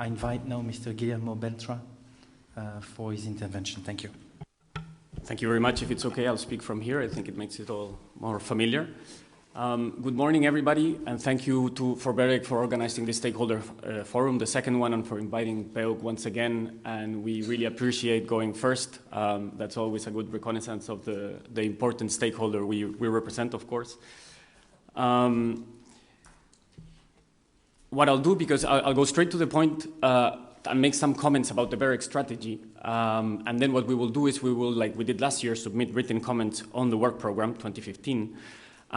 I invite now Mr. Guillermo Beltrà for his intervention. Thank you. Thank you very much. If it's okay, I'll speak from here. I think it makes it all more familiar. Good morning, everybody, and thank you for BEREC for organizing this stakeholder forum, the second one, and for inviting BEUC once again. And we really appreciate going first. That's always a good reconnaissance of the important stakeholder we represent, of course. What I'll do, because I'll go straight to the point and make some comments about the BEREC strategy. And then what we will do is we will, like we did last year, submit written comments on the work program 2015.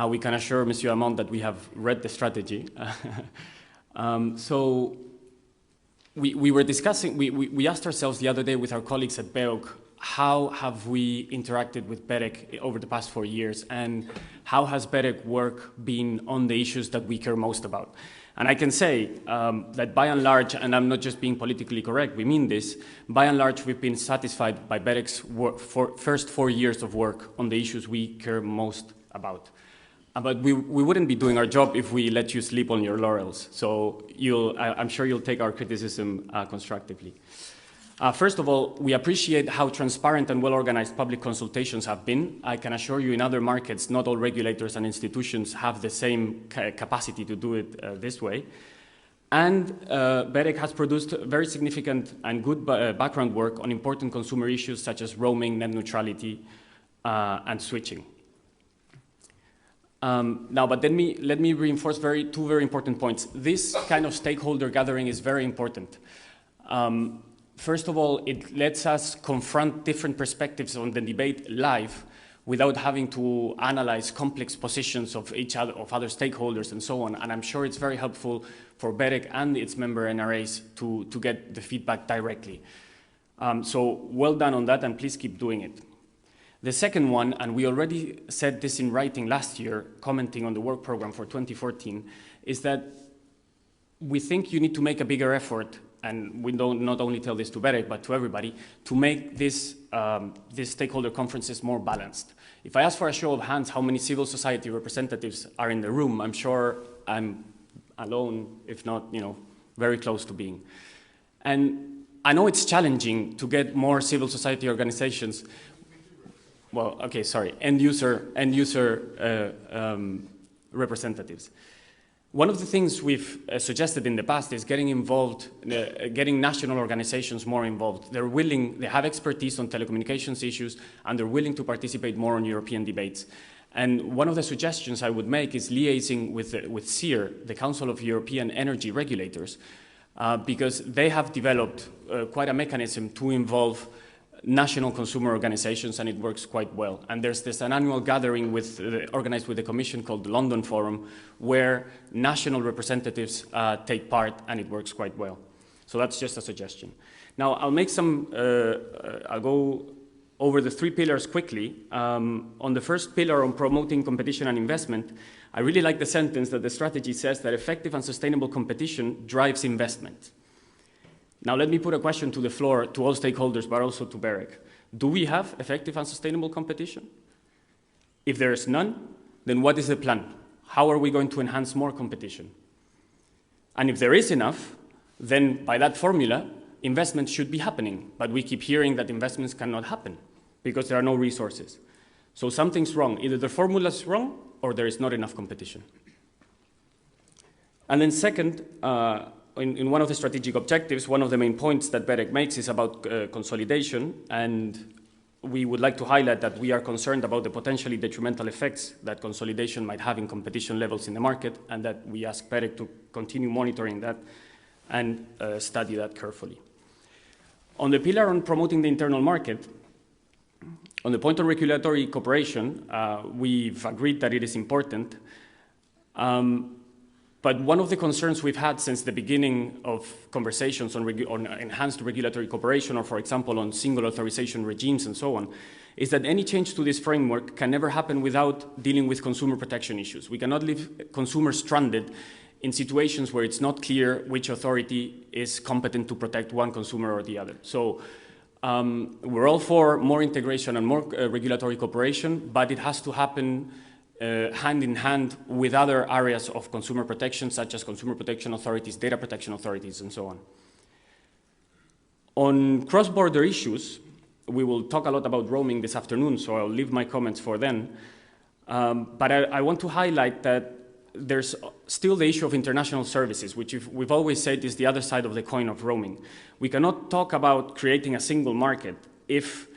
We can assure Monsieur Ameil that we have read the strategy. So we were discussing, we asked ourselves the other day with our colleagues at BEUC, how have we interacted with BEREC over the past 4 years, and how has BEREC work been on the issues that we care most about? And I can say that by and large, and I'm not just being politically correct, we mean this, by and large we've been satisfied by BEREC's first 4 years of work on the issues we care most about. But we wouldn't be doing our job if we let you sleep on your laurels. So I'm sure you'll take our criticism constructively. First of all, we appreciate how transparent and well-organized public consultations have been. I can assure you in other markets, not all regulators and institutions have the same capacity to do it this way. And BEREC has produced very significant and good background work on important consumer issues such as roaming, net neutrality, and switching. Now, but let me reinforce two very important points. This kind of stakeholder gathering is very important. First of all, it lets us confront different perspectives on the debate live without having to analyze complex positions of other stakeholders and so on. And I'm sure it's very helpful for BEREC and its member NRAs to get the feedback directly. So well done on that, and please keep doing it. The second one, and we already said this in writing last year, commenting on the work program for 2014, is that we think you need to make a bigger effort, and we don't not only tell this to BEREC, but to everybody, to make these stakeholder conferences more balanced. If I ask for a show of hands how many civil society representatives are in the room, I'm sure I'm alone, if not, very close to being. And I know it's challenging to get more civil society organizations. Well, okay, sorry, end user representatives. One of the things we've suggested in the past is getting involved, getting national organizations more involved. They're willing, they have expertise on telecommunications issues, and they're willing to participate more on European debates. And one of the suggestions I would make is liaising with CER, the Council of European Energy Regulators, because they have developed quite a mechanism to involve national consumer organizations, and it works quite well. And there's an annual gathering organized with the Commission called the London Forum, where national representatives take part, and it works quite well. So that's just a suggestion. Now, I'll go over the 3 pillars quickly. On the first pillar on promoting competition and investment, I really like the sentence that the strategy says that effective and sustainable competition drives investment. Now, let me put a question to the floor to all stakeholders, but also to BEREC. Do we have effective and sustainable competition? If there is none, then what is the plan? How are we going to enhance more competition? And if there is enough, then by that formula, investments should be happening. But we keep hearing that investments cannot happen because there are no resources. So something's wrong. Either the formula is wrong or there is not enough competition. And then second, in one of the strategic objectives, one of the main points that BEREC makes is about consolidation, and we would like to highlight that we are concerned about the potentially detrimental effects that consolidation might have in competition levels in the market, and that we ask BEREC to continue monitoring that and study that carefully. On the pillar on promoting the internal market, on the point on regulatory cooperation, we've agreed that it is important. But one of the concerns we've had since the beginning of conversations on enhanced regulatory cooperation, or for example on single authorization regimes and so on, is that any change to this framework can never happen without dealing with consumer protection issues. We cannot leave consumers stranded in situations where it's not clear which authority is competent to protect one consumer or the other. So we're all for more integration and more regulatory cooperation, but it has to happen hand in hand with other areas of consumer protection, such as consumer protection authorities, data protection authorities, and so on. On cross-border issues, we will talk a lot about roaming this afternoon, so I'll leave my comments for then. But I want to highlight that there's still the issue of international services, which we've always said is the other side of the coin of roaming. We cannot talk about creating a single market if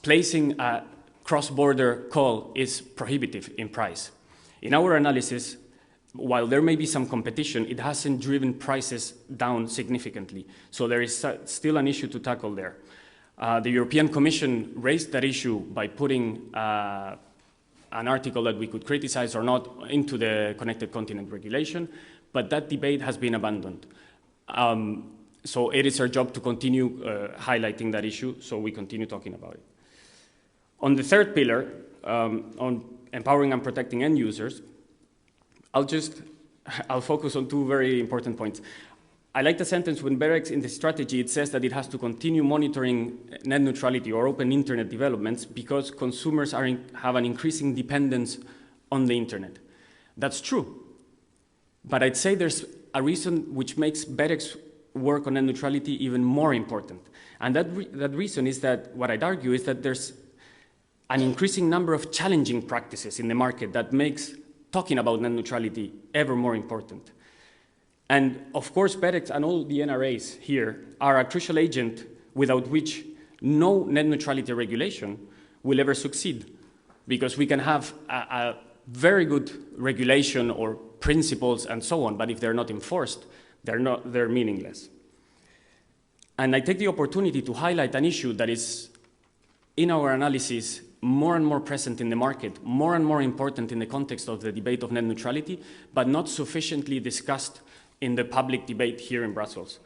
placing a cross-border call is prohibitive in price. In our analysis, while there may be some competition, it hasn't driven prices down significantly. So there is still an issue to tackle there. The European Commission raised that issue by putting an article that we could criticize or not into the Connected Continent regulation, but that debate has been abandoned. So it is our job to continue highlighting that issue, so we continue talking about it. On the third pillar, on empowering and protecting end users, I'll focus on two very important points. I like the sentence when BEREC in the strategy, it says that it has to continue monitoring net neutrality or open internet developments because consumers have an increasing dependence on the internet. That's true. But I'd say there's a reason which makes BEREC's work on net neutrality even more important. And that reason is that, what I'd argue is that there's an increasing number of challenging practices in the market that makes talking about net neutrality ever more important. And of course, BEREC and all the NRAs here are a crucial agent without which no net neutrality regulation will ever succeed, because we can have a very good regulation or principles and so on, but if they're not enforced, they're meaningless. And I take the opportunity to highlight an issue that is, in our analysis, more and more present in the market, more and more important in the context of the debate of net neutrality, but not sufficiently discussed in the public debate here in Brussels.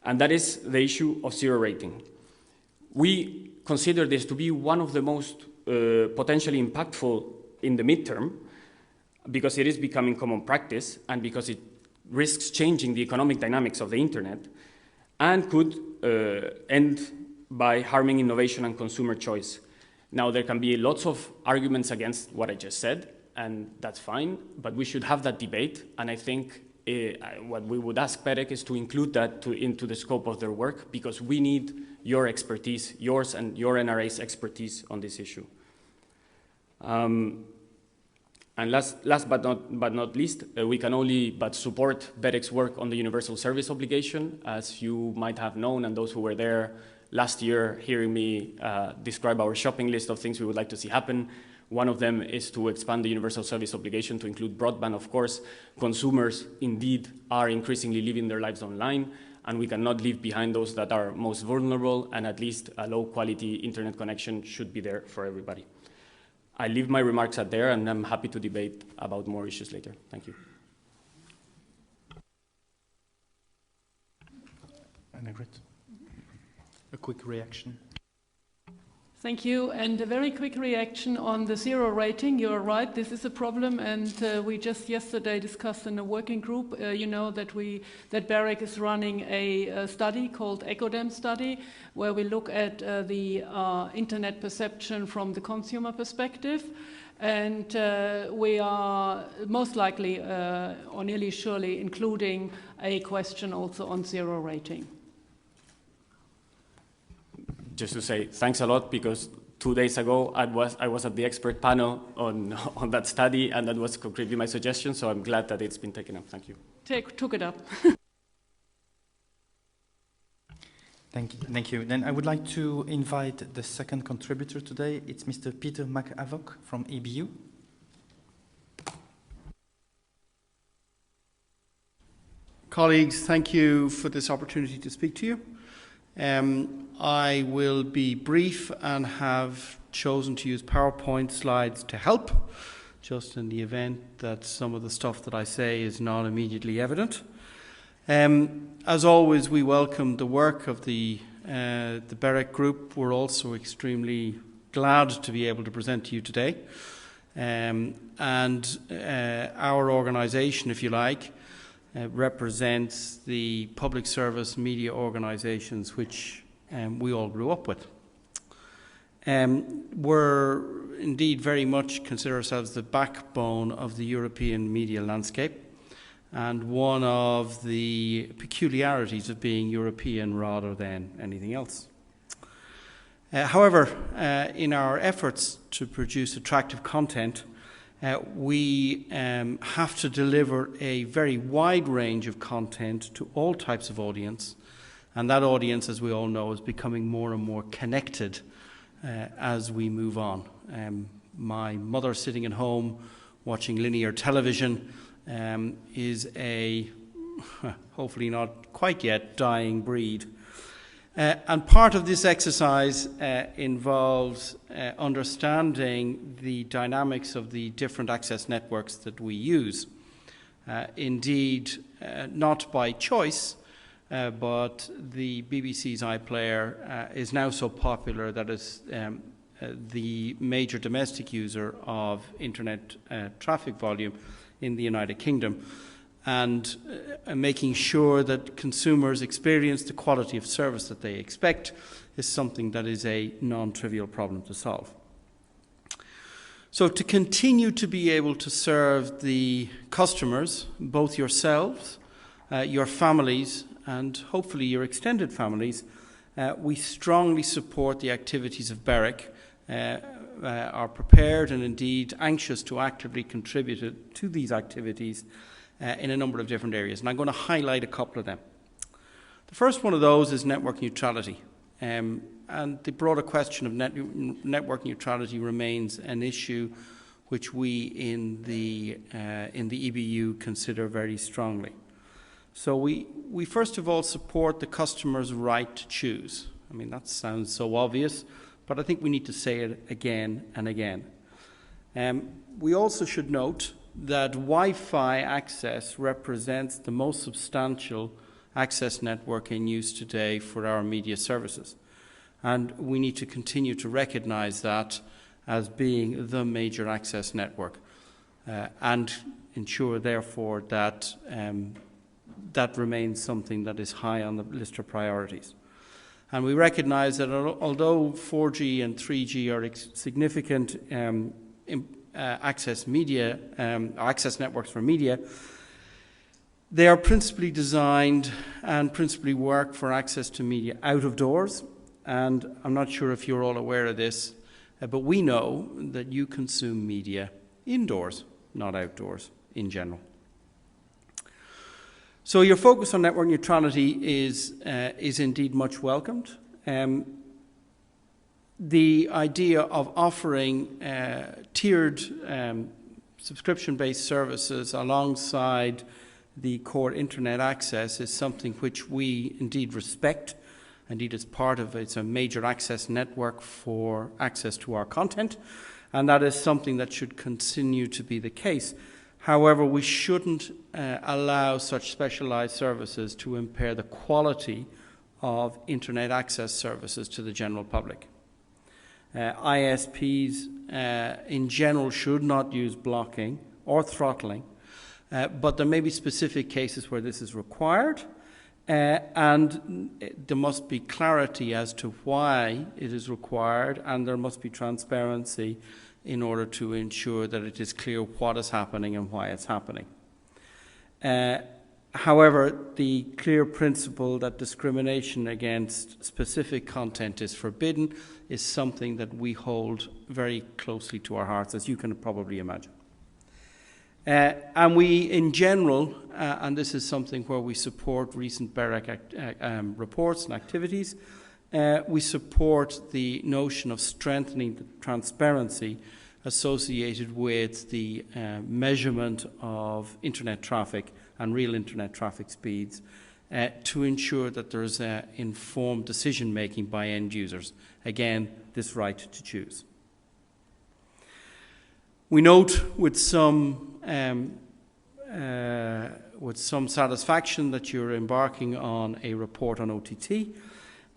And that is the issue of zero rating. We consider this to be one of the most potentially impactful in the midterm, because it is becoming common practice and because it risks changing the economic dynamics of the internet and could end by harming innovation and consumer choice. Now, there can be lots of arguments against what I just said, and that's fine, but we should have that debate, and I think what we would ask BEREC is to include that into the scope of their work, because we need your expertise, yours and your NRA's expertise on this issue. And last but not least, we can only but support BEREC's work on the universal service obligation. As you might have known, and those who were there last year hearing me describe our shopping list of things we would like to see happen, one of them is to expand the universal service obligation to include broadband. Of course, consumers indeed are increasingly living their lives online, and we cannot leave behind those that are most vulnerable, and at least a low-quality internet connection should be there for everybody. I leave my remarks at there, and I'm happy to debate about more issues later. Thank you. Annegret, a quick reaction. Thank you, and a very quick reaction on the zero rating. You're right, this is a problem, and we just yesterday discussed in a working group, you know, that BEREC is running a study called ECODEM study, where we look at the internet perception from the consumer perspective, and we are most likely, or nearly surely, including a question also on zero rating. Just to say thanks a lot, because 2 days ago I was at the expert panel on that study, and that was concretely my suggestion, so I'm glad that it's been taken up. Thank you. Took it up. Thank you. Then I would like to invite the second contributor today. It's Mr. Peter Mac Avock from EBU. Colleagues, thank you for this opportunity to speak to you. I will be brief and have chosen to use PowerPoint slides to help, just in the event that some of the stuff that I say is not immediately evident. As always, we welcome the work of the BEREC group. We're also extremely glad to be able to present to you today. Our organisation, if you like, represents the public service media organisations which we all grew up with. We're indeed very much consider ourselves the backbone of the European media landscape, and one of the peculiarities of being European rather than anything else. However, in our efforts to produce attractive content, we have to deliver a very wide range of content to all types of audience, and that audience, as we all know, is becoming more and more connected as we move on. My mother sitting at home watching linear television is a, hopefully not quite yet, dying breed. And part of this exercise involves understanding the dynamics of the different access networks that we use. Indeed, not by choice, but the BBC's iPlayer is now so popular that it's the major domestic user of internet traffic volume in the United Kingdom, and making sure that consumers experience the quality of service that they expect is something that is a non-trivial problem to solve. So to continue to be able to serve the customers, both yourselves, your families, and hopefully your extended families, we strongly support the activities of BEREC, are prepared and indeed anxious to actively contribute to these activities in a number of different areas. And I'm going to highlight a couple of them. The first one of those is network neutrality. And the broader question of network neutrality remains an issue which we in the EBU consider very strongly. So we first of all support the customer's right to choose. I mean, that sounds so obvious, but I think we need to say it again and again. We also should note that Wi-Fi access represents the most substantial access network in use today for our media services. And we need to continue to recognize that as being the major access network and ensure, therefore, that that remains something that is high on the list of priorities. And we recognize that although 4G and 3G are significant access networks for media, they are principally designed and principally work for access to media out of doors. And I'm not sure if you're all aware of this, but we know that you consume media indoors, not outdoors in general. So your focus on network neutrality is indeed much welcomed. The idea of offering tiered subscription-based services alongside the core internet access is something which we indeed respect. Indeed, it's part of it's a major access network for access to our content, and that is something that should continue to be the case. However, we shouldn't allow such specialized services to impair the quality of internet access services to the general public. ISPs in general should not use blocking or throttling, but there may be specific cases where this is required, and there must be clarity as to why it is required, and there must be transparency in order to ensure that it is clear what is happening and why it's happening. However, the clear principle that discrimination against specific content is forbidden is something that we hold very closely to our hearts, as you can probably imagine. And we, in general, and this is something where we support recent BEREC reports and activities, we support the notion of strengthening the transparency associated with the measurement of internet traffic and real internet traffic speeds to ensure that there is informed decision making by end users. Again, this right to choose. We note with some satisfaction that you're embarking on a report on OTT,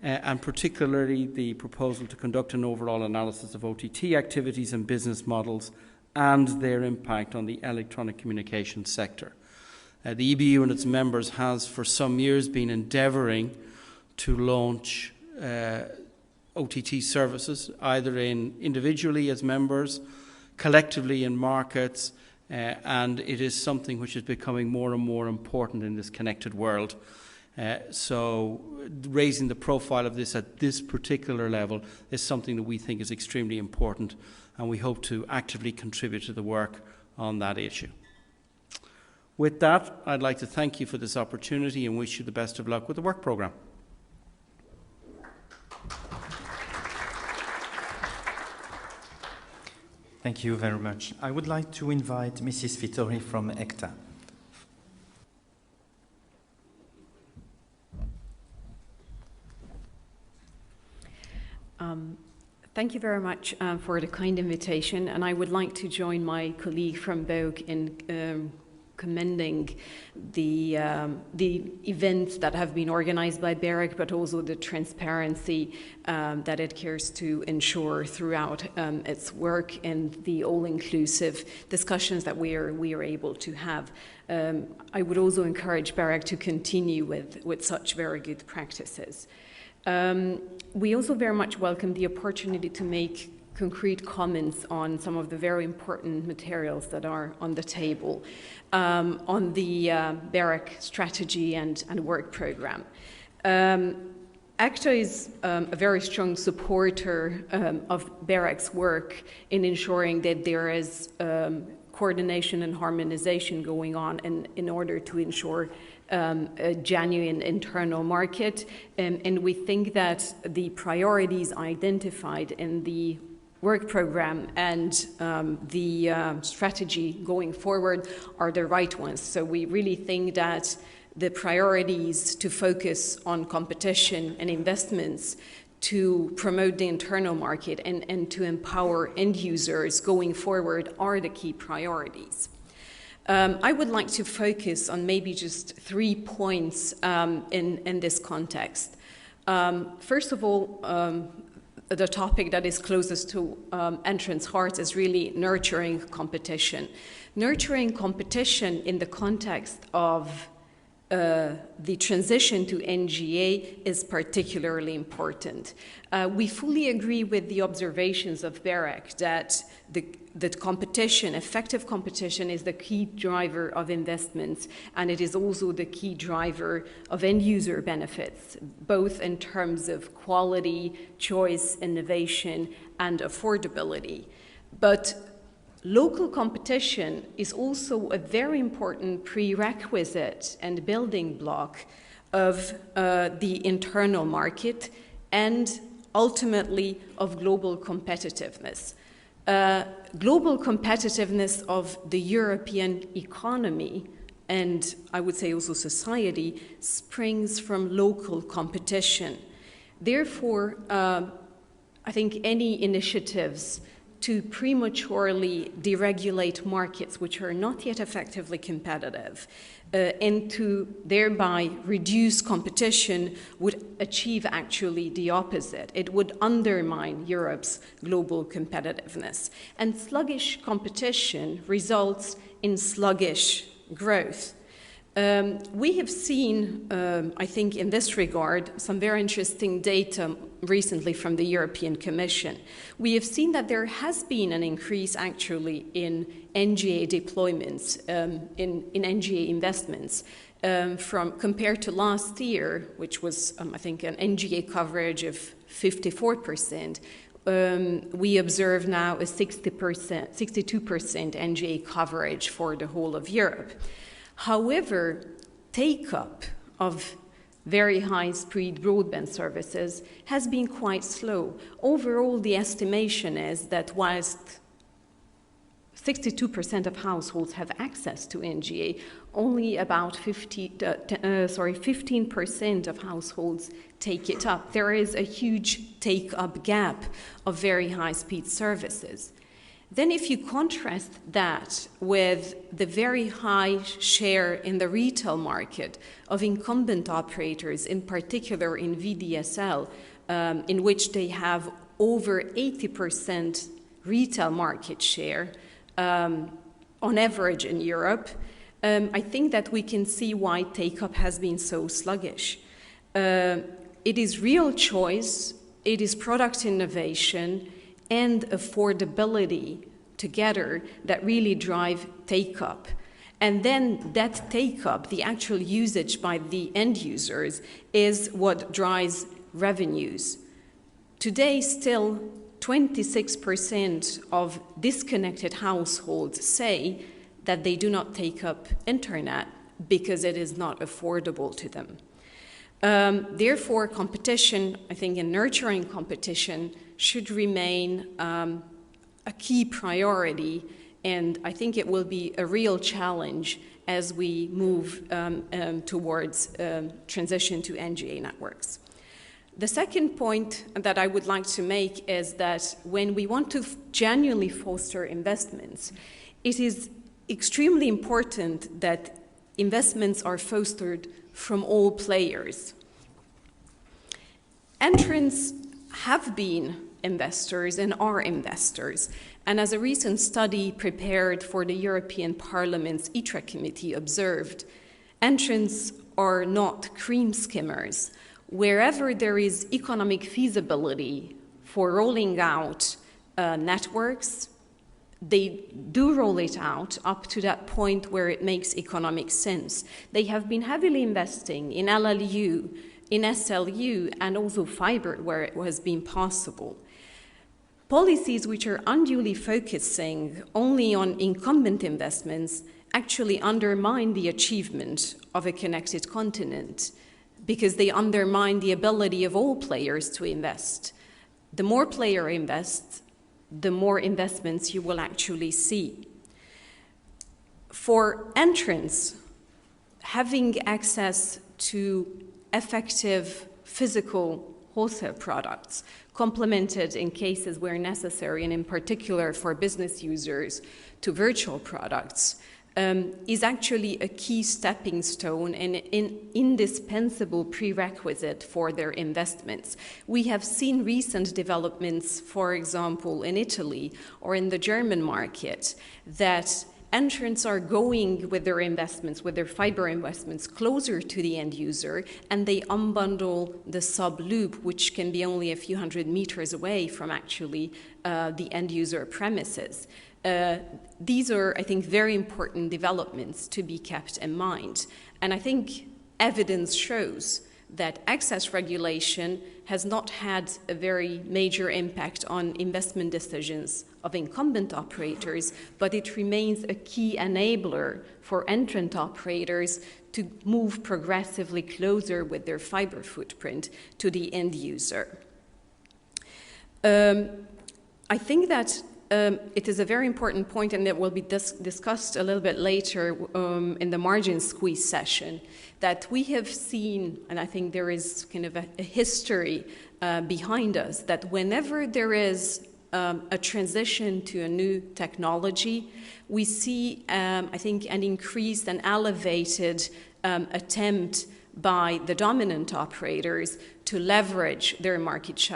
and particularly the proposal to conduct an overall analysis of OTT activities and business models and their impact on the electronic communications sector. The EBU and its members has for some years been endeavouring to launch OTT services, either individually as members, collectively in markets, and it is something which is becoming more and more important in this connected world. So raising the profile of this at this particular level is something that we think is extremely important, and we hope to actively contribute to the work on that issue. With that, I'd like to thank you for this opportunity and wish you the best of luck with the work programme. Thank you very much. I would like to invite Mrs. Fitori from ECTA. Thank you very much for the kind invitation, and I would like to join my colleague from BEUC in commending the events that have been organized by BEREC, but also the transparency that it cares to ensure throughout its work and the all-inclusive discussions that we are able to have. I would also encourage BEREC to continue with such very good practices. We also very much welcome the opportunity to make concrete comments on some of the very important materials that are on the table on the BEREC strategy and work program. ECTA is a very strong supporter of BEREC's work in ensuring that there is coordination and harmonization going on in order to ensure a genuine internal market, and we think that the priorities identified in the work program and the strategy going forward are the right ones. So we really think that the priorities to focus on competition and investments to promote the internal market and to empower end users going forward are the key priorities. I would like to focus on maybe just 3 points in this context. First of all, the topic that is closest to entrants' hearts is really nurturing competition. Nurturing competition in the context of the transition to NGA is particularly important. We fully agree with the observations of BEREC that competition, effective competition, is the key driver of investments, and it is also the key driver of end-user benefits, both in terms of quality, choice, innovation, and affordability. But local competition is also a very important prerequisite and building block of the internal market and ultimately of global competitiveness. Global competitiveness of the European economy, and I would say also society, springs from local competition. Therefore, I think any initiatives to prematurely deregulate markets which are not yet effectively competitive and to thereby reduce competition would achieve actually the opposite. It would undermine Europe's global competitiveness. And sluggish competition results in sluggish growth. We have seen, I think in this regard, some very interesting data recently from the European Commission. We have seen that there has been an increase actually in NGA deployments, in NGA investments, compared to last year, which was, I think, an NGA coverage of 54%. We observe now a 62% NGA coverage for the whole of Europe. However, take-up of very high-speed broadband services has been quite slow. Overall, the estimation is that whilst 62% of households have access to NGA, only about 15% of households take it up. There is a huge take-up gap of very high-speed services. Then if you contrast that with the very high share in the retail market of incumbent operators, in particular in VDSL, in which they have over 80% retail market share on average in Europe, I think that we can see why take-up has been so sluggish. It is real choice, it is product innovation, and affordability together that really drive take-up. And then that take-up, the actual usage by the end users, is what drives revenues. Today, still 26% of disconnected households say that they do not take up internet because it is not affordable to them. Therefore, competition, I think, and nurturing competition should remain a key priority, and I think it will be a real challenge as we move towards transition to NGA networks. The second point that I would like to make is that when we want to genuinely foster investments, it is extremely important that investments are fostered from all players. Entrants have been investors and are investors. And as a recent study prepared for the European Parliament's ECTA committee observed, entrants are not cream skimmers. Wherever there is economic feasibility for rolling out networks, they do roll it out up to that point where it makes economic sense. They have been heavily investing in LLU, in SLU, and also fiber where it has been possible. Policies which are unduly focusing only on incumbent investments actually undermine the achievement of a connected continent because they undermine the ability of all players to invest. The more players invest, the more investments you will actually see. For entrants, having access to effective physical wholesale products, complemented in cases where necessary, and in particular for business users, to virtual products, is actually a key stepping stone and an indispensable prerequisite for their investments. We have seen recent developments, for example, in Italy or in the German market, that entrants are going with their investments, with their fiber investments, closer to the end user, and they unbundle the sub-loop, which can be only a few hundred meters away from actually the end user premises. These are, I think, very important developments to be kept in mind. And I think evidence shows that access regulation has not had a very major impact on investment decisions of incumbent operators, but it remains a key enabler for entrant operators to move progressively closer with their fiber footprint to the end user. I think that it is a very important point, and it will be discussed a little bit later in the margin squeeze session, that we have seen, and I think there is kind of a history behind us, that whenever there is a transition to a new technology, we see, I think, an increased and elevated attempt by the dominant operators to leverage their market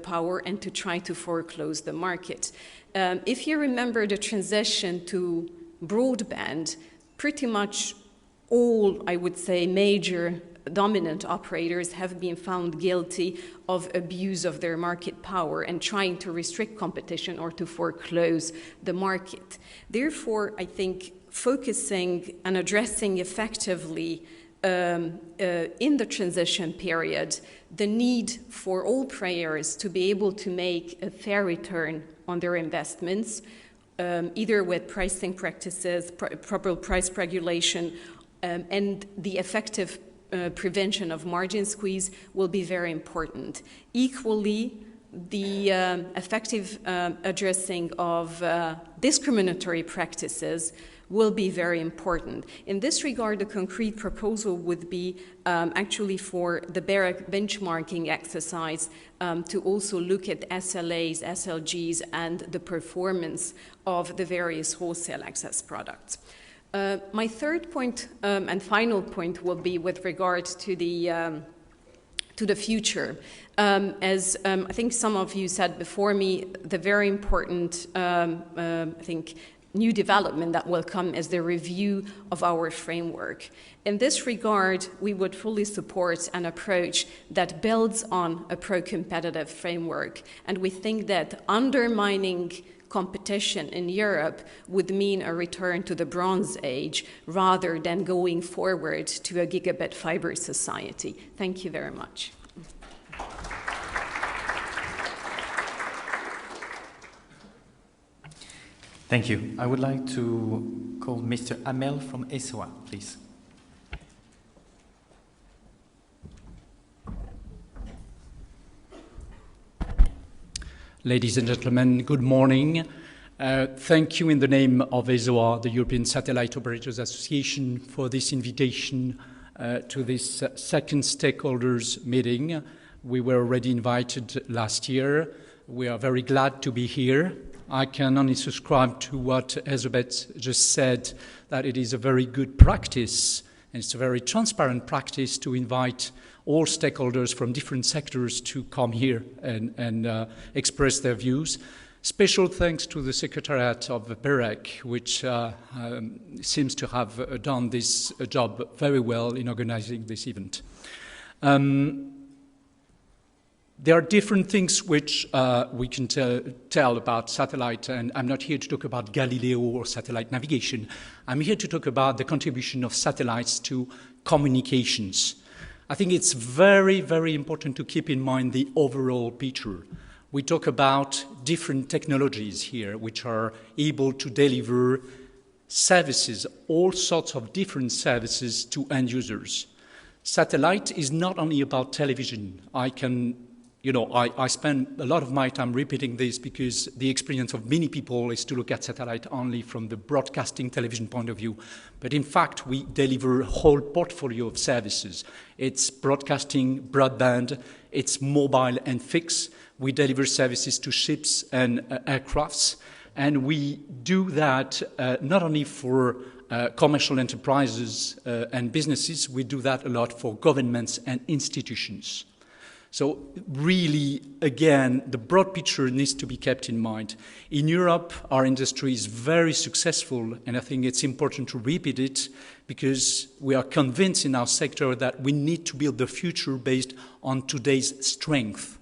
power and to try to foreclose the market. If you remember the transition to broadband, pretty much all, I would say, major dominant operators have been found guilty of abuse of their market power and trying to restrict competition or to foreclose the market. Therefore, I think focusing and addressing effectively in the transition period the need for all players to be able to make a fair return on their investments, either with pricing practices, proper price regulation, and the effective prevention of margin squeeze will be very important. Equally, the effective addressing of discriminatory practices will be very important. In this regard, the concrete proposal would be actually for the BEREC benchmarking exercise to also look at SLAs, SLGs, and the performance of the various wholesale access products. My third point and final point will be with regard to the future. As I think some of you said before me, the very important, I think, new development that will come is the review of our framework. In this regard, we would fully support an approach that builds on a pro-competitive framework, and we think that undermining competition in Europe would mean a return to the Bronze Age rather than going forward to a gigabit fiber society. Thank you very much. Thank you. I would like to call Mr. Ameil from ESOA, please. Ladies and gentlemen, good morning. Thank you in the name of ESOA, the European Satellite Operators Association, for this invitation to this second stakeholders meeting. We were already invited last year. We are very glad to be here. I can only subscribe to what Erzsebet just said, that it is a very good practice, and it's a very transparent practice to invite all stakeholders from different sectors to come here and express their views. Special thanks to the Secretariat of BEREC, which seems to have done this job very well in organizing this event. There are different things which we can tell about satellite, and I'm not here to talk about Galileo or satellite navigation. I'm here to talk about the contribution of satellites to communications. I think it's very, very important to keep in mind the overall picture. We talk about different technologies here which are able to deliver services, all sorts of different services to end users. Satellite is not only about television. I spend a lot of my time repeating this because the experience of many people is to look at satellite only from the broadcasting television point of view. But in fact, we deliver a whole portfolio of services. It's broadcasting, broadband, it's mobile and fixed. We deliver services to ships and aircrafts. And we do that not only for commercial enterprises and businesses, we do that a lot for governments and institutions. So really, again, the broad picture needs to be kept in mind. In Europe, our industry is very successful, and I think it's important to repeat it because we are convinced in our sector that we need to build the future based on today's strength.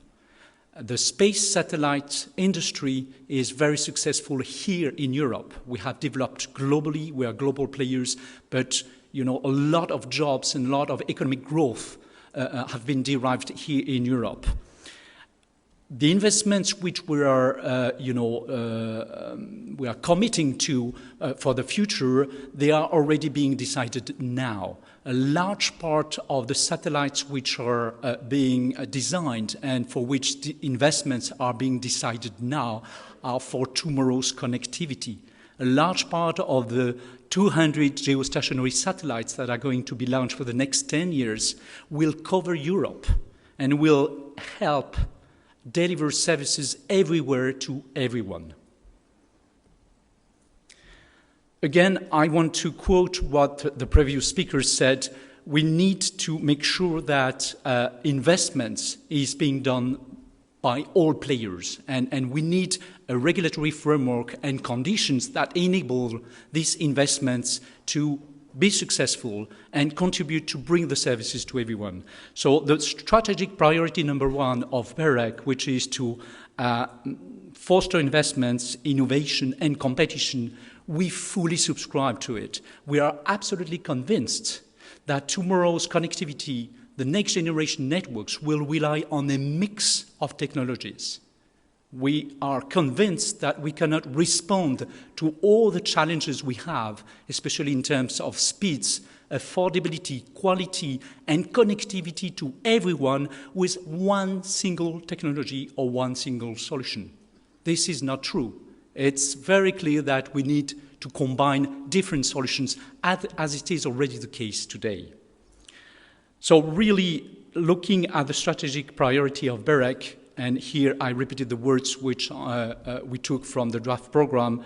The space satellite industry is very successful here in Europe. We have developed globally, we are global players, but a lot of jobs and a lot of economic growth have been derived here in Europe. The investments which we are committing to for the future, they are already being decided now. A large part of the satellites which are being designed and for which the investments are being decided now are for tomorrow's connectivity. A large part of the 200 geostationary satellites that are going to be launched for the next 10 years will cover Europe and will help deliver services everywhere to everyone. Again, I want to quote what the previous speaker said. We need to make sure that investments is being done by all players, and we need a regulatory framework and conditions that enable these investments to be successful and contribute to bring the services to everyone. So the strategic priority number one of BEREC, which is to foster investments, innovation, and competition, we fully subscribe to it. We are absolutely convinced that tomorrow's connectivity, the next generation networks, will rely on a mix of technologies. We are convinced that we cannot respond to all the challenges we have, especially in terms of speeds, affordability, quality, and connectivity to everyone with one single technology or one single solution. This is not true. It's very clear that we need to combine different solutions as it is already the case today. So really looking at the strategic priority of BEREC, and here I repeated the words which we took from the draft program,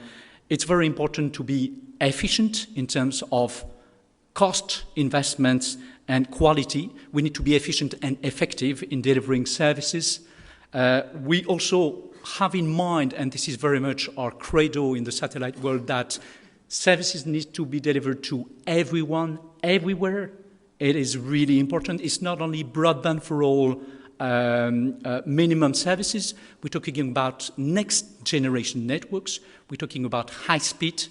it's very important to be efficient in terms of cost, investments, and quality. We need to be efficient and effective in delivering services. We also have in mind, and this is very much our credo in the satellite world, that services need to be delivered to everyone, everywhere. It is really important. It's not only broadband for all minimum services. We're talking about next generation networks. We're talking about high speed.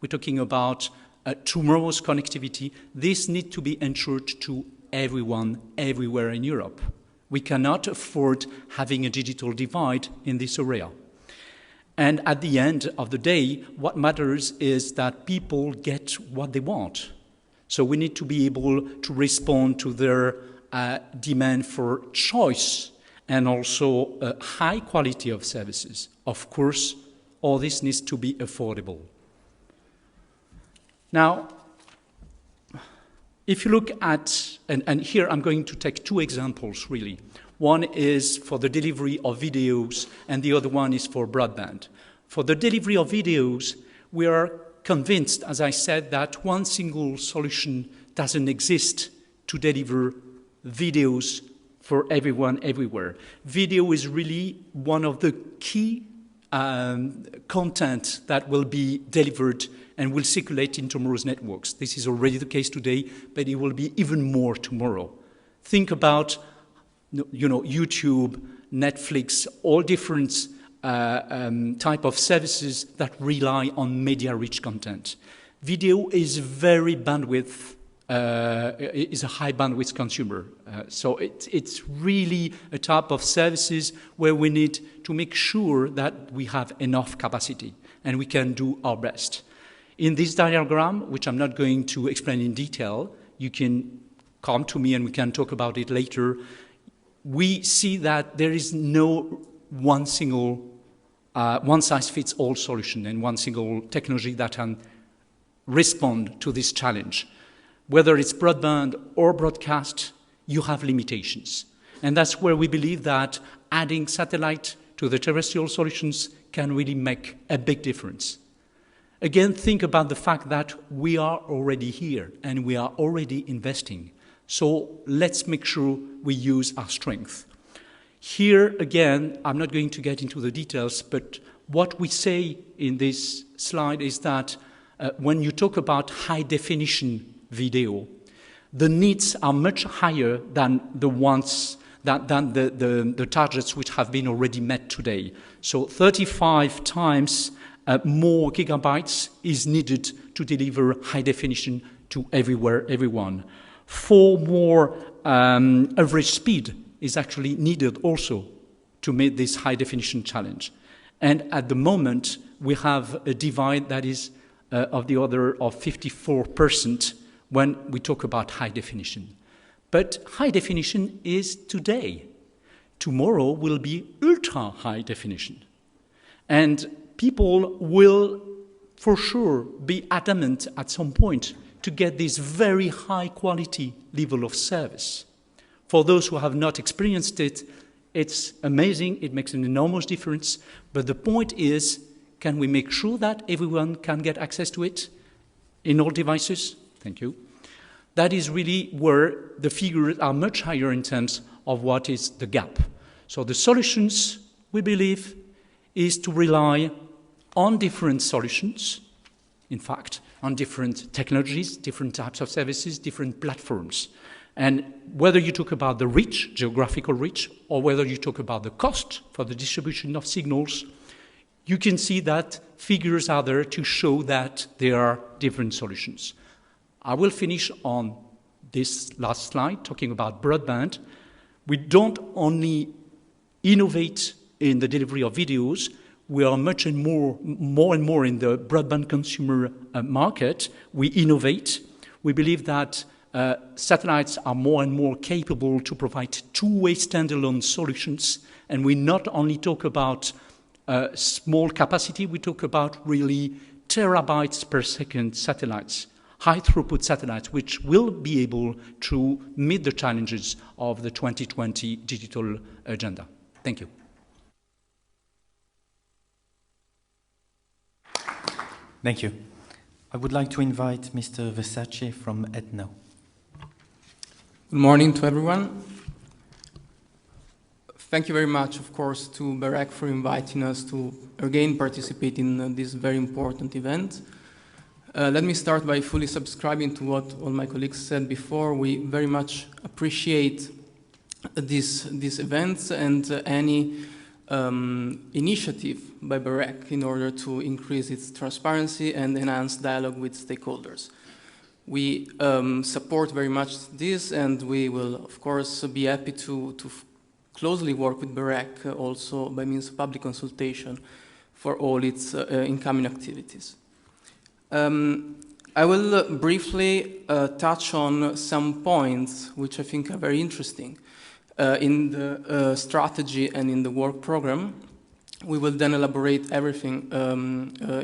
We're talking about tomorrow's connectivity. This needs to be ensured to everyone, everywhere in Europe. We cannot afford having a digital divide in this area. And at the end of the day, what matters is that people get what they want. So we need to be able to respond to their demand for choice and also a high quality of services. Of course, all this needs to be affordable. Now, if you look at, and here I'm going to take two examples really. One is for the delivery of videos and the other one is for broadband. For the delivery of videos, we are convinced, as I said, that one single solution doesn't exist to deliver videos for everyone, everywhere. Video is really one of the key content that will be delivered and will circulate in tomorrow's networks. This is already the case today, but it will be even more tomorrow. Think about, YouTube, Netflix, all different type of services that rely on media-rich content. Video is very bandwidth, is a high bandwidth consumer. So it's really a type of services where we need to make sure that we have enough capacity and we can do our best. In this diagram, which I'm not going to explain in detail, you can come to me and we can talk about it later. We see that there is no one single, one-size-fits-all solution and one single technology that can respond to this challenge. Whether it's broadband or broadcast, you have limitations. And that's where we believe that adding satellite to the terrestrial solutions can really make a big difference. Again, think about the fact that we are already here and we are already investing. So let's make sure we use our strength. Here, again, I'm not going to get into the details, but what we say in this slide is that when you talk about high-definition video, the needs are much higher than the ones than the targets which have been already met today. So 35 times more gigabytes is needed to deliver high definition to everywhere, everyone. 4 more average speed is actually needed also to meet this high definition challenge. And at the moment, we have a divide that is of the order of 54% when we talk about high definition. But high definition is today. Tomorrow will be ultra high definition. And people will, for sure, be adamant at some point to get this very high quality level of service. For those who have not experienced it, it's amazing, it makes an enormous difference, but the point is, can we make sure that everyone can get access to it in all devices? Thank you. That is really where the figures are much higher in terms of what is the gap. So the solutions, we believe, is to rely on different solutions, in fact, on different technologies, different types of services, different platforms. And whether you talk about the reach, geographical reach, or whether you talk about the cost for the distribution of signals, you can see that figures are there to show that there are different solutions. I will finish on this last slide talking about broadband. We don't only innovate in the delivery of videos, we are more and more in the broadband consumer market. We innovate. We believe that satellites are more and more capable to provide two-way standalone solutions. And we not only talk about small capacity, we talk about really terabytes per second satellites, high throughput satellites, which will be able to meet the challenges of the 2020 digital agenda. Thank you. Thank you. I would like to invite Mr. Versace from ETNO. Good morning to everyone. Thank you very much, of course, to BEREC for inviting us to again participate in this very important event. Let me start by fully subscribing to what all my colleagues said before. We very much appreciate these events and any initiative by BEREC in order to increase its transparency and enhance dialogue with stakeholders. We support very much this, and we will, of course, be happy to closely work with BEREC also by means of public consultation for all its incoming activities. I will briefly touch on some points which I think are very interesting in the strategy and in the work program. We will then elaborate everything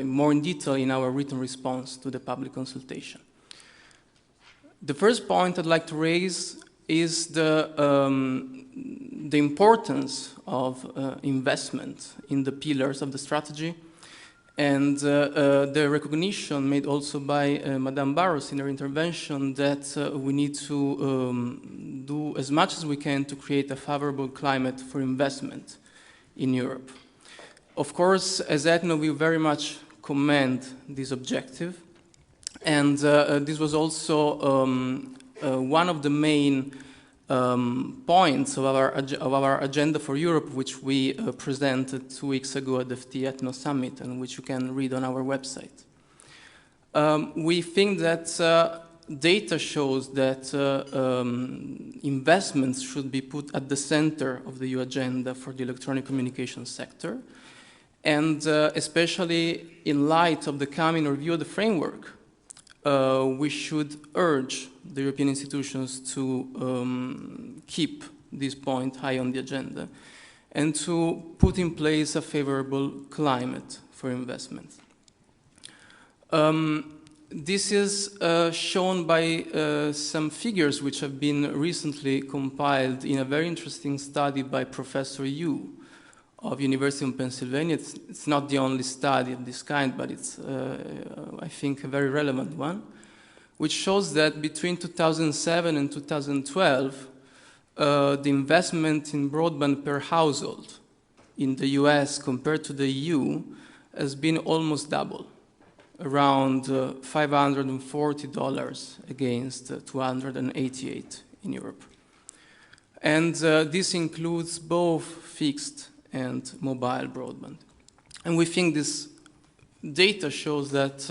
more in detail in our written response to the public consultation. The first point I'd like to raise is the importance of investment in the pillars of the strategy, and the recognition made also by Madame Barros in her intervention that we need to do as much as we can to create a favorable climate for investment in Europe. Of course, as ETNO, we very much commend this objective, and this was also one of the main points of our agenda for Europe, which we presented 2 weeks ago at the ETNO summit, and which you can read on our website. We think that data shows that investments should be put at the center of the EU agenda for the electronic communications sector, and especially in light of the coming review of the framework, we should urge the European institutions to keep this point high on the agenda and to put in place a favorable climate for investment. This is shown by some figures which have been recently compiled in a very interesting study by Professor Yu of University of Pennsylvania. It's not the only study of this kind, but it's, I think, a very relevant one, which shows that between 2007 and 2012, the investment in broadband per household in the US compared to the EU has been almost double, around $540 against $288 in Europe. And this includes both fixed and mobile broadband. And we think this data shows that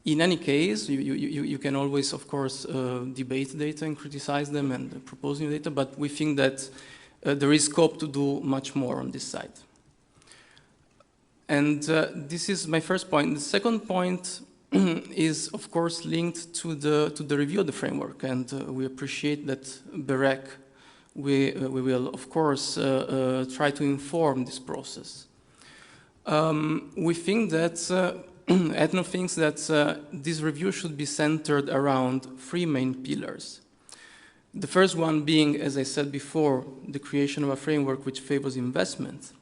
in any case, you can always, of course, debate data and criticize them and propose new data, but we think that there is scope to do much more on this side. And this is my first point. The second point is, of course, linked to the review of the framework, and we appreciate that BEREC we will, of course, try to inform this process. We think that ETNO thinks that this review should be centered around 3 main pillars. The first one being, as I said before, the creation of a framework which favors investment.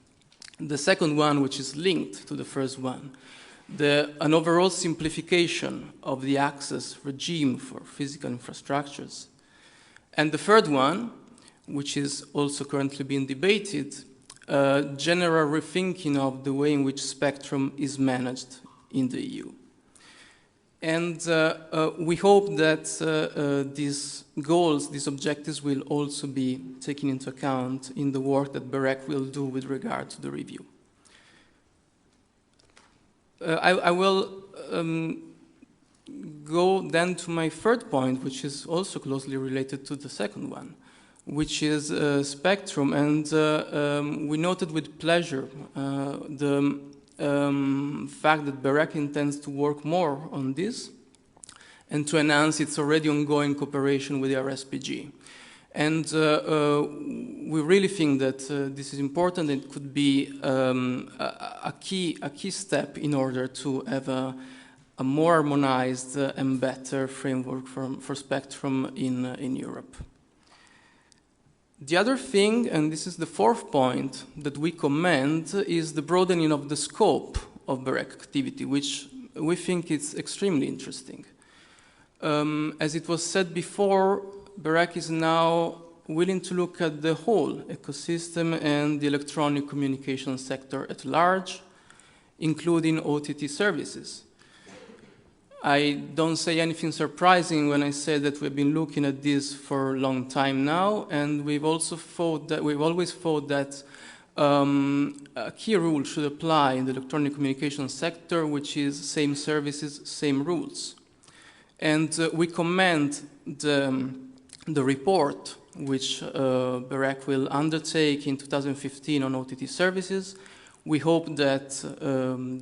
The second one, which is linked to the first one, an overall simplification of the access regime for physical infrastructures. And the third one, which is also currently being debated, general rethinking of the way in which spectrum is managed in the EU. And we hope that these goals, these objectives will also be taken into account in the work that BEREC will do with regard to the review. I will go then to my third point, which is also closely related to the second one, which is spectrum. And we noted with pleasure the fact that BEREC intends to work more on this and to enhance its already ongoing cooperation with the RSPG. And we really think that this is important and could be a key step in order to have a more harmonized and better framework for spectrum in Europe. The other thing, and this is the fourth point that we commend, is the broadening of the scope of BEREC activity, which we think is extremely interesting. As it was said before, BEREC is now willing to look at the whole ecosystem and the electronic communication sector at large, including OTT services. I don't say anything surprising when I say that we've been looking at this for a long time now, and we've always thought that a key rule should apply in the electronic communication sector, which is same services, same rules. And we commend the report which BEREC will undertake in 2015 on OTT services. We hope that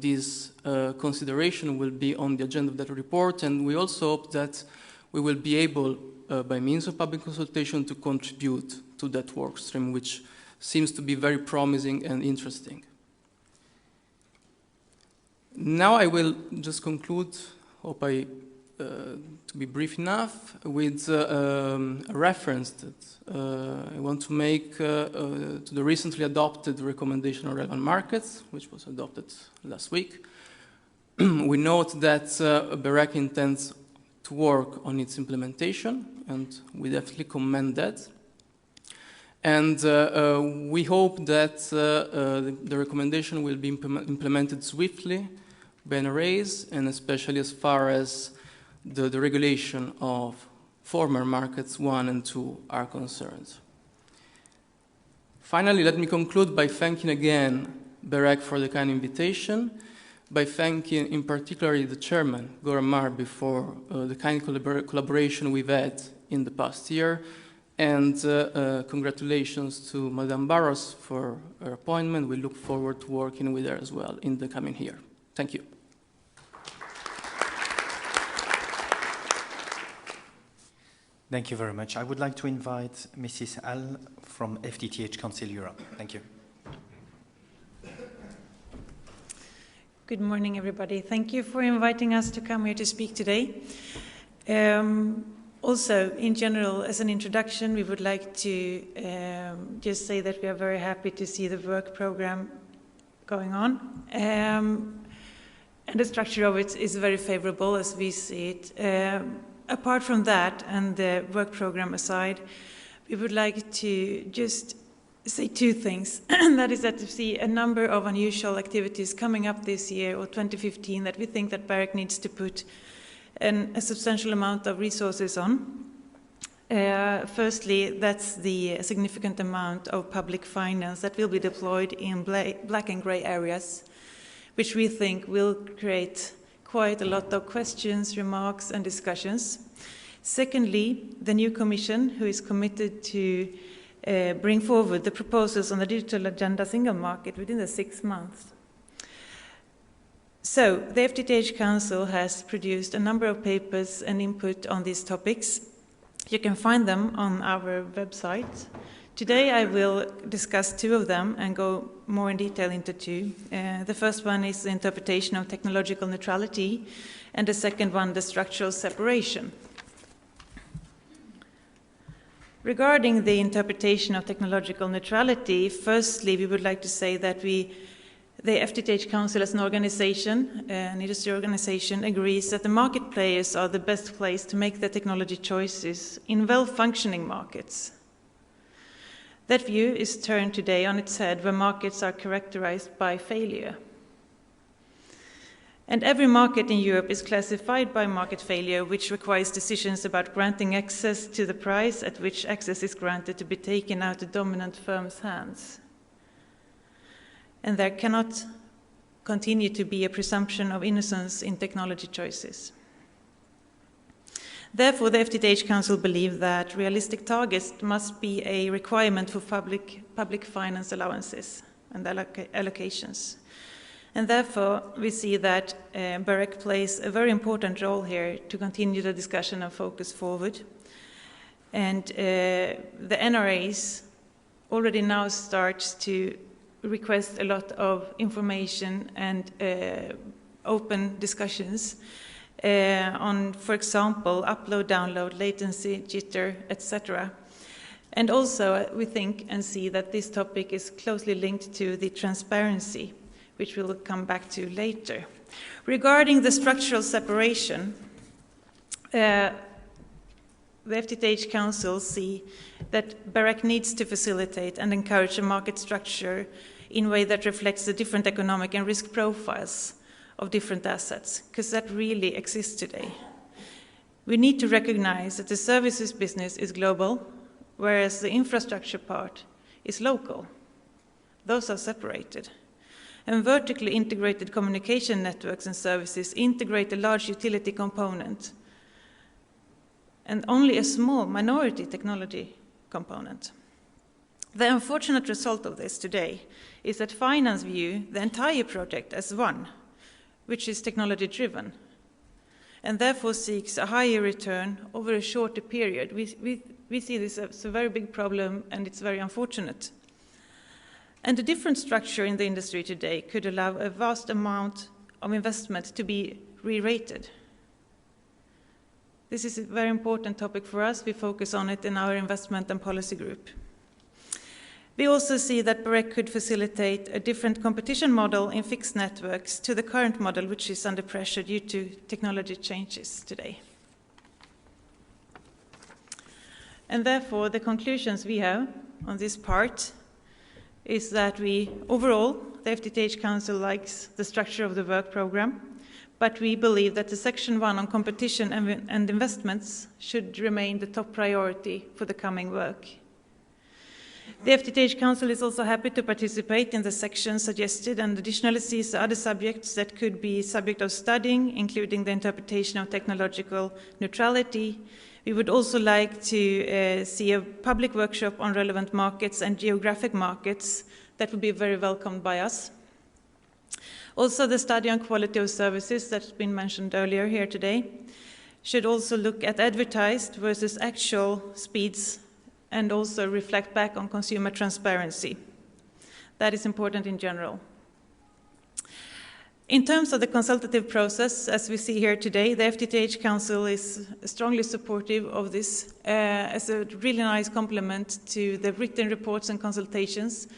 this consideration will be on the agenda of that report, and we also hope that we will be able, by means of public consultation, to contribute to that work stream, which seems to be very promising and interesting. Now I will just conclude, hope to be brief enough, with a reference that I want to make to the recently adopted recommendation on relevant markets, which was adopted last week. We note that BEREC intends to work on its implementation, and we definitely commend that. And we hope that the recommendation will be implemented swiftly by NRAs, and especially as far as the regulation of former markets 1 and 2 are concerned. Finally, let me conclude by thanking again BEREC for the kind invitation, by thanking in particular the chairman, Guillermo, for the kind collaboration we've had in the past year, and congratulations to Madame Barros for her appointment. We look forward to working with her as well in the coming year. Thank you. Thank you very much. I would like to invite Mrs. Al from FTTH Council Europe. Thank you. Good morning, everybody. Thank you for inviting us to come here to speak today. Also, in general, as an introduction, we would like to just say that we are very happy to see the work program going on. And the structure of it is very favorable as we see it. Apart from that, and the work program aside, we would like to just say two things. That is that we see a number of unusual activities coming up this year, or 2015, that we think that BEREC needs to put a substantial amount of resources on. Firstly, that's the significant amount of public finance that will be deployed in black and grey areas, which we think will create quite a lot of questions, remarks, and discussions. Secondly, the new Commission, who is committed to bring forward the proposals on the digital agenda single market within the 6 months. So, the FTTH Council has produced a number of papers and input on these topics. You can find them on our website. Today I will discuss 2 of them and go more in detail into 2. The first one is the interpretation of technological neutrality, and the second one, the structural separation. Regarding the interpretation of technological neutrality, firstly, we would like to say that the FTTH Council as an organization, an industry organization, agrees that the market players are the best place to make the technology choices in well-functioning markets. That view is turned today on its head where markets are characterized by failure. And every market in Europe is classified by market failure, which requires decisions about granting access to the price at which access is granted to be taken out of the dominant firm's hands. And there cannot continue to be a presumption of innocence in technology choices. Therefore, the FTTH Council believes that realistic targets must be a requirement for public finance allowances and allocations. And therefore, we see that BEREC plays a very important role here to continue the discussion and focus forward. And the NRAs already now start to request a lot of information and open discussions on, for example, upload, download, latency, jitter, etc. And also, we think and see that this topic is closely linked to the transparency, which we'll come back to later. Regarding the structural separation, the FTTH Council see that BEREC needs to facilitate and encourage a market structure in a way that reflects the different economic and risk profiles of different assets, because that really exists today. We need to recognize that the services business is global, whereas the infrastructure part is local. Those are separated. And vertically integrated communication networks and services integrate a large utility component and only a small minority technology component. The unfortunate result of this today is that finance view the entire project as one, which is technology-driven, and therefore seeks a higher return over a shorter period. We see this as a very big problem, and it's very unfortunate. And a different structure in the industry today could allow a vast amount of investment to be re-rated. This is a very important topic for us. We focus on it in our investment and policy group. We also see that BEREC could facilitate a different competition model in fixed networks to the current model, which is under pressure due to technology changes today. And therefore, the conclusions we have on this part is that overall, the FTTH Council likes the structure of the work program, but we believe that the Section 1 on competition and investments should remain the top priority for the coming work. The FTTH Council is also happy to participate in the section suggested and additionally sees other subjects that could be subject of studying, including the interpretation of technological neutrality. We would also like to see a public workshop on relevant markets and geographic markets. That would be very welcomed by us. Also, the study on quality of services that's been mentioned earlier here today should also look at advertised versus actual speeds and also reflect back on consumer transparency. That is important in general. In terms of the consultative process, as we see here today, the FTTH Council is strongly supportive of this as a really nice complement to the written reports and consultations.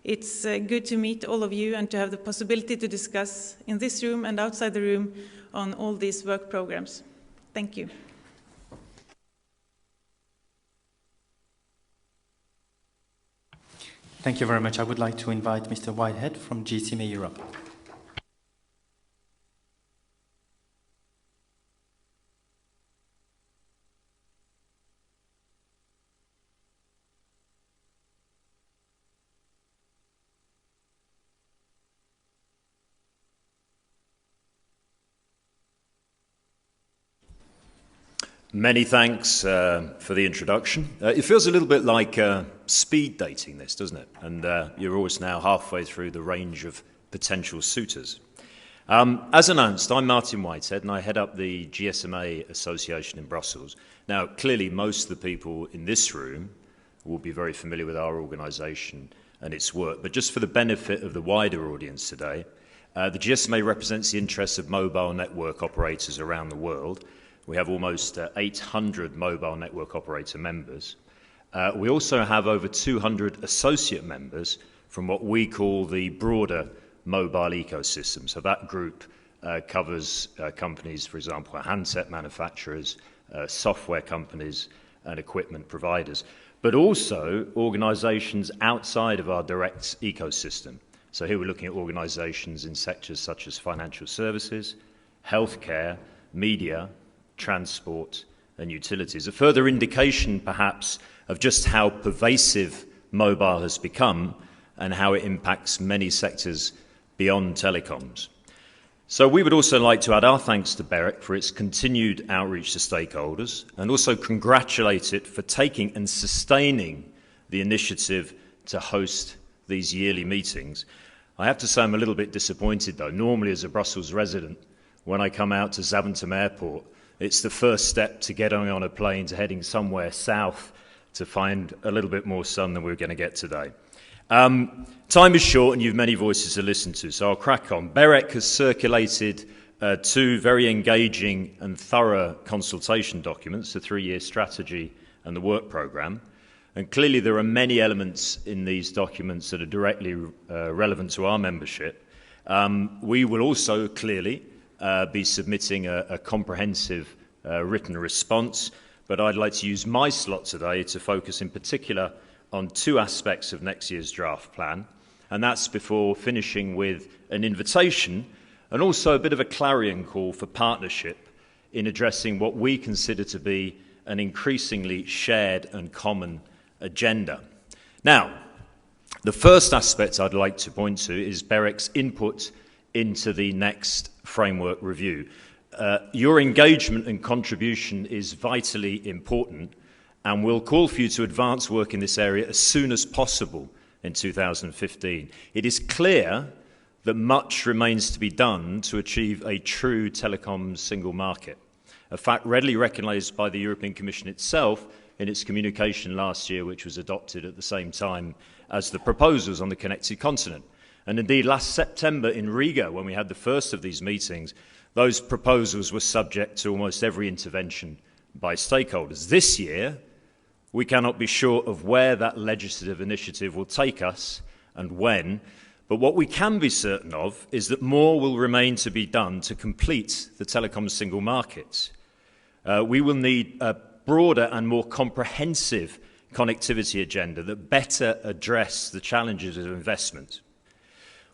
It's good to meet all of you and to have the possibility to discuss in this room and outside the room on all these work programs. Thank you. Thank you very much. I would like to invite Mr. Whitehead from GSMA Europe. Many thanks for the introduction. It feels a little bit like speed dating this, doesn't it? And you're always now halfway through the range of potential suitors. As announced, I'm Martin Whitehead and I head up the GSMA Association in Brussels. Now, clearly most of the people in this room will be very familiar with our organisation and its work, but just for the benefit of the wider audience today, the GSMA represents the interests of mobile network operators around the world. We have almost 800 mobile network operator members. We also have over 200 associate members from what we call the broader mobile ecosystem. So that group covers companies, for example, handset manufacturers, software companies, and equipment providers, but also organizations outside of our direct ecosystem. So here we're looking at organizations in sectors such as financial services, healthcare, media, transport and utilities. A further indication perhaps of just how pervasive mobile has become and how it impacts many sectors beyond telecoms. So we would also like to add our thanks to BEREC for its continued outreach to stakeholders and also congratulate it for taking and sustaining the initiative to host these yearly meetings. I have to say I'm a little bit disappointed though. Normally as a Brussels resident, when I come out to Zaventem Airport, it's the first step to get on a plane to heading somewhere south to find a little bit more sun than we're going to get today. Time is short and you've many voices to listen to, so I'll crack on. BEREC has circulated two very engaging and thorough consultation documents, the 3-year strategy and the work programme. And clearly there are many elements in these documents that are directly relevant to our membership. We will also clearly be submitting a comprehensive written response, but I'd like to use my slot today to focus in particular on two aspects of next year's draft plan, and that's before finishing with an invitation and also a bit of a clarion call for partnership in addressing what we consider to be an increasingly shared and common agenda. Now, the first aspect I'd like to point to is BEREC's input into the next framework review. Your engagement and contribution is vitally important, and we'll call for you to advance work in this area as soon as possible in 2015. It is clear that much remains to be done to achieve a true telecoms single market, a fact readily recognised by the European Commission itself in its communication last year, which was adopted at the same time as the proposals on the Connected Continent. And indeed, last September in Riga, when we had the first of these meetings, those proposals were subject to almost every intervention by stakeholders. This year, we cannot be sure of where that legislative initiative will take us and when, but what we can be certain of is that more will remain to be done to complete the telecom single market. We will need a broader and more comprehensive connectivity agenda that better address the challenges of investment.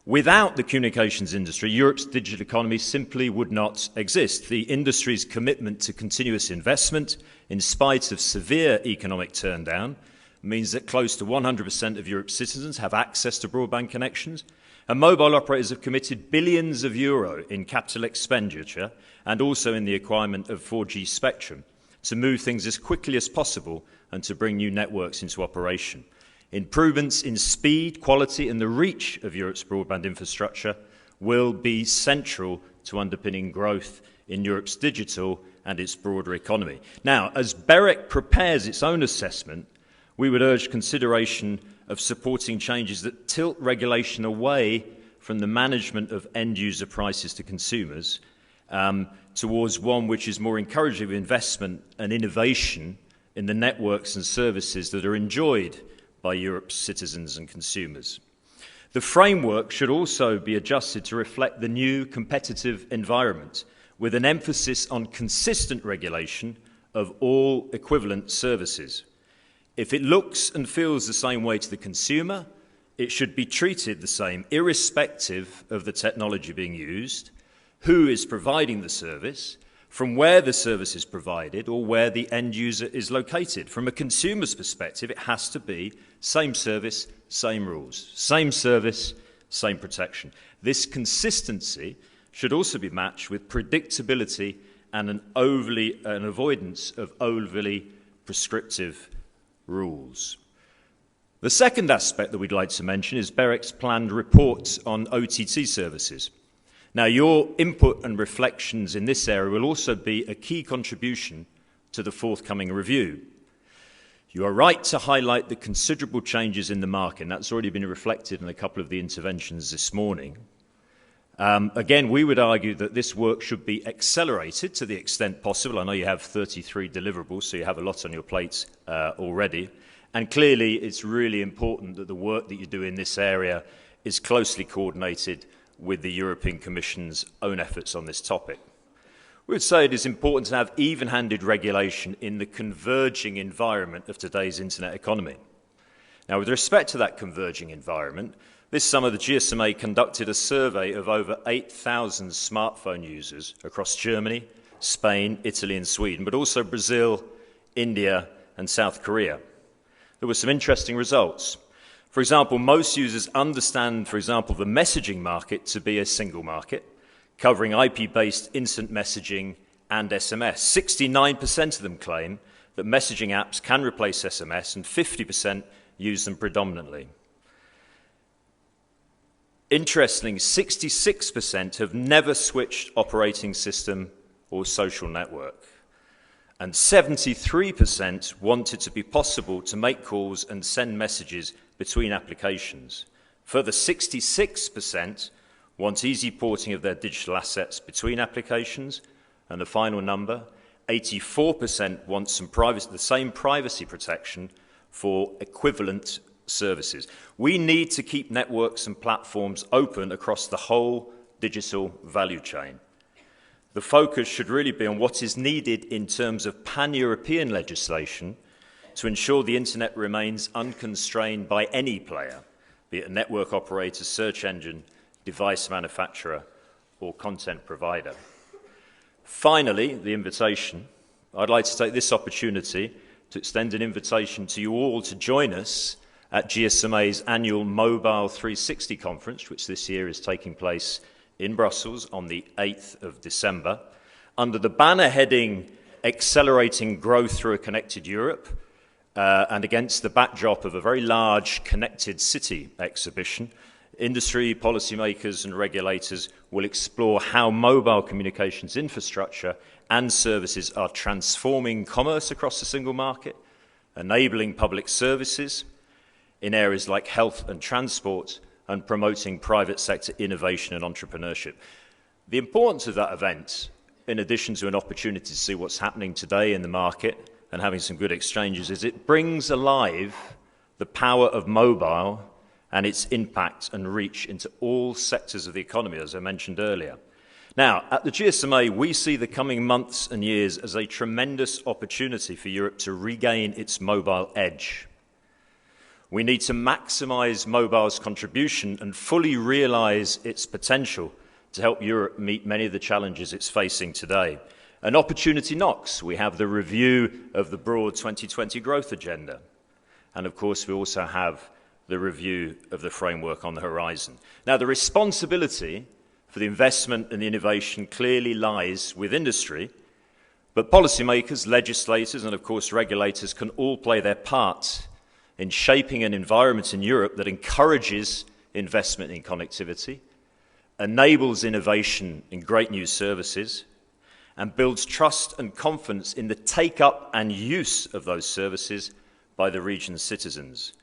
Without the communications industry, Europe's digital economy simply would not exist. The industry's commitment to continuous investment, in spite of severe economic turndown, means that close to 100% of Europe's citizens have access to broadband connections, and mobile operators have committed billions of euro in capital expenditure and also in the acquirement of 4G spectrum to move things as quickly as possible and to bring new networks into operation. Improvements in speed, quality and the reach of Europe's broadband infrastructure will be central to underpinning growth in Europe's digital and its broader economy. Now, as BEREC prepares its own assessment, we would urge consideration of supporting changes that tilt regulation away from the management of end-user prices to consumers towards one which is more encouraging of investment and innovation in the networks and services that are enjoyed by Europe's citizens and consumers. The framework should also be adjusted to reflect the new competitive environment, with an emphasis on consistent regulation of all equivalent services. If it looks and feels the same way to the consumer, it should be treated the same, irrespective of the technology being used, who is providing the service, from where the service is provided, or where the end user is located. From a consumer's perspective, it has to be same service, same rules. Same service, same protection. This consistency should also be matched with predictability and an avoidance of overly prescriptive rules. The second aspect that we'd like to mention is BEREC's planned report on OTT services. Now, your input and reflections in this area will also be a key contribution to the forthcoming review. You are right to highlight the considerable changes in the market, and that's already been reflected in a couple of the interventions this morning. Again, we would argue that this work should be accelerated to the extent possible. I know you have 33 deliverables, so you have a lot on your plate already. And clearly, it's really important that the work that you do in this area is closely coordinated with the European Commission's own efforts on this topic. We would say it is important to have even-handed regulation in the converging environment of today's internet economy. Now, with respect to that converging environment, this summer the GSMA conducted a survey of over 8,000 smartphone users across Germany, Spain, Italy and Sweden, but also Brazil, India and South Korea. There were some interesting results. For example, most users understand, for example, the messaging market to be a single market, covering IP-based instant messaging and SMS. 69% of them claim that messaging apps can replace SMS, and 50% use them predominantly. Interestingly, 66% have never switched operating system or social network, and 73% want it to be possible to make calls and send messages between applications. Further, 66% want easy porting of their digital assets between applications, and the final number, 84% want the same privacy protection for equivalent services. We need to keep networks and platforms open across the whole digital value chain. The focus should really be on what is needed in terms of pan-European legislation to ensure the internet remains unconstrained by any player, be it a network operator, search engine, device manufacturer, or content provider. Finally, the invitation. I'd like to take this opportunity to extend an invitation to you all to join us at GSMA's annual Mobile 360 conference, which this year is taking place in Brussels on the 8th of December, under the banner heading Accelerating Growth Through a Connected Europe, and against the backdrop of a very large connected city exhibition. Industry, policymakers and regulators will explore how mobile communications infrastructure and services are transforming commerce across the single market, enabling public services in areas like health and transport, and promoting private sector innovation and entrepreneurship. The importance of that event, in addition to an opportunity to see what's happening today in the market and having some good exchanges, is it brings alive the power of mobile and its impact and reach into all sectors of the economy, as I mentioned earlier. Now, at the GSMA, we see the coming months and years as a tremendous opportunity for Europe to regain its mobile edge. We need to maximise mobile's contribution and fully realise its potential to help Europe meet many of the challenges it's facing today. An opportunity knocks. We have the review of the broad 2020 growth agenda. And of course, we also have the review of the framework on the horizon. Now, the responsibility for the investment and the innovation clearly lies with industry, but policymakers, legislators, and of course regulators can all play their part in shaping an environment in Europe that encourages investment in connectivity, enables innovation in great new services, and builds trust and confidence in the take-up and use of those services by the region's citizens.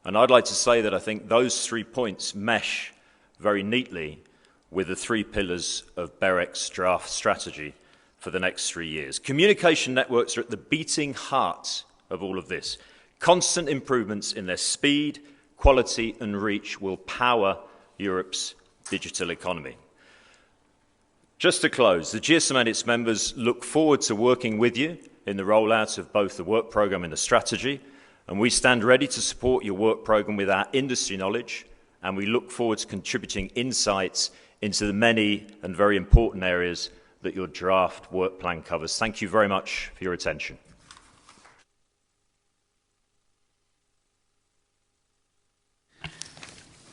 And I'd like to say that I think those 3 points mesh very neatly with the 3 pillars of BEREC's draft strategy for the next 3 years. Communication networks are at the beating heart of all of this. Constant improvements in their speed, quality and reach will power Europe's digital economy. Just to close, the GSMA and its members look forward to working with you in the rollout of both the work programme and the strategy, and we stand ready to support your work programme with our industry knowledge, and we look forward to contributing insights into the many and very important areas that your draft work plan covers. Thank you very much for your attention.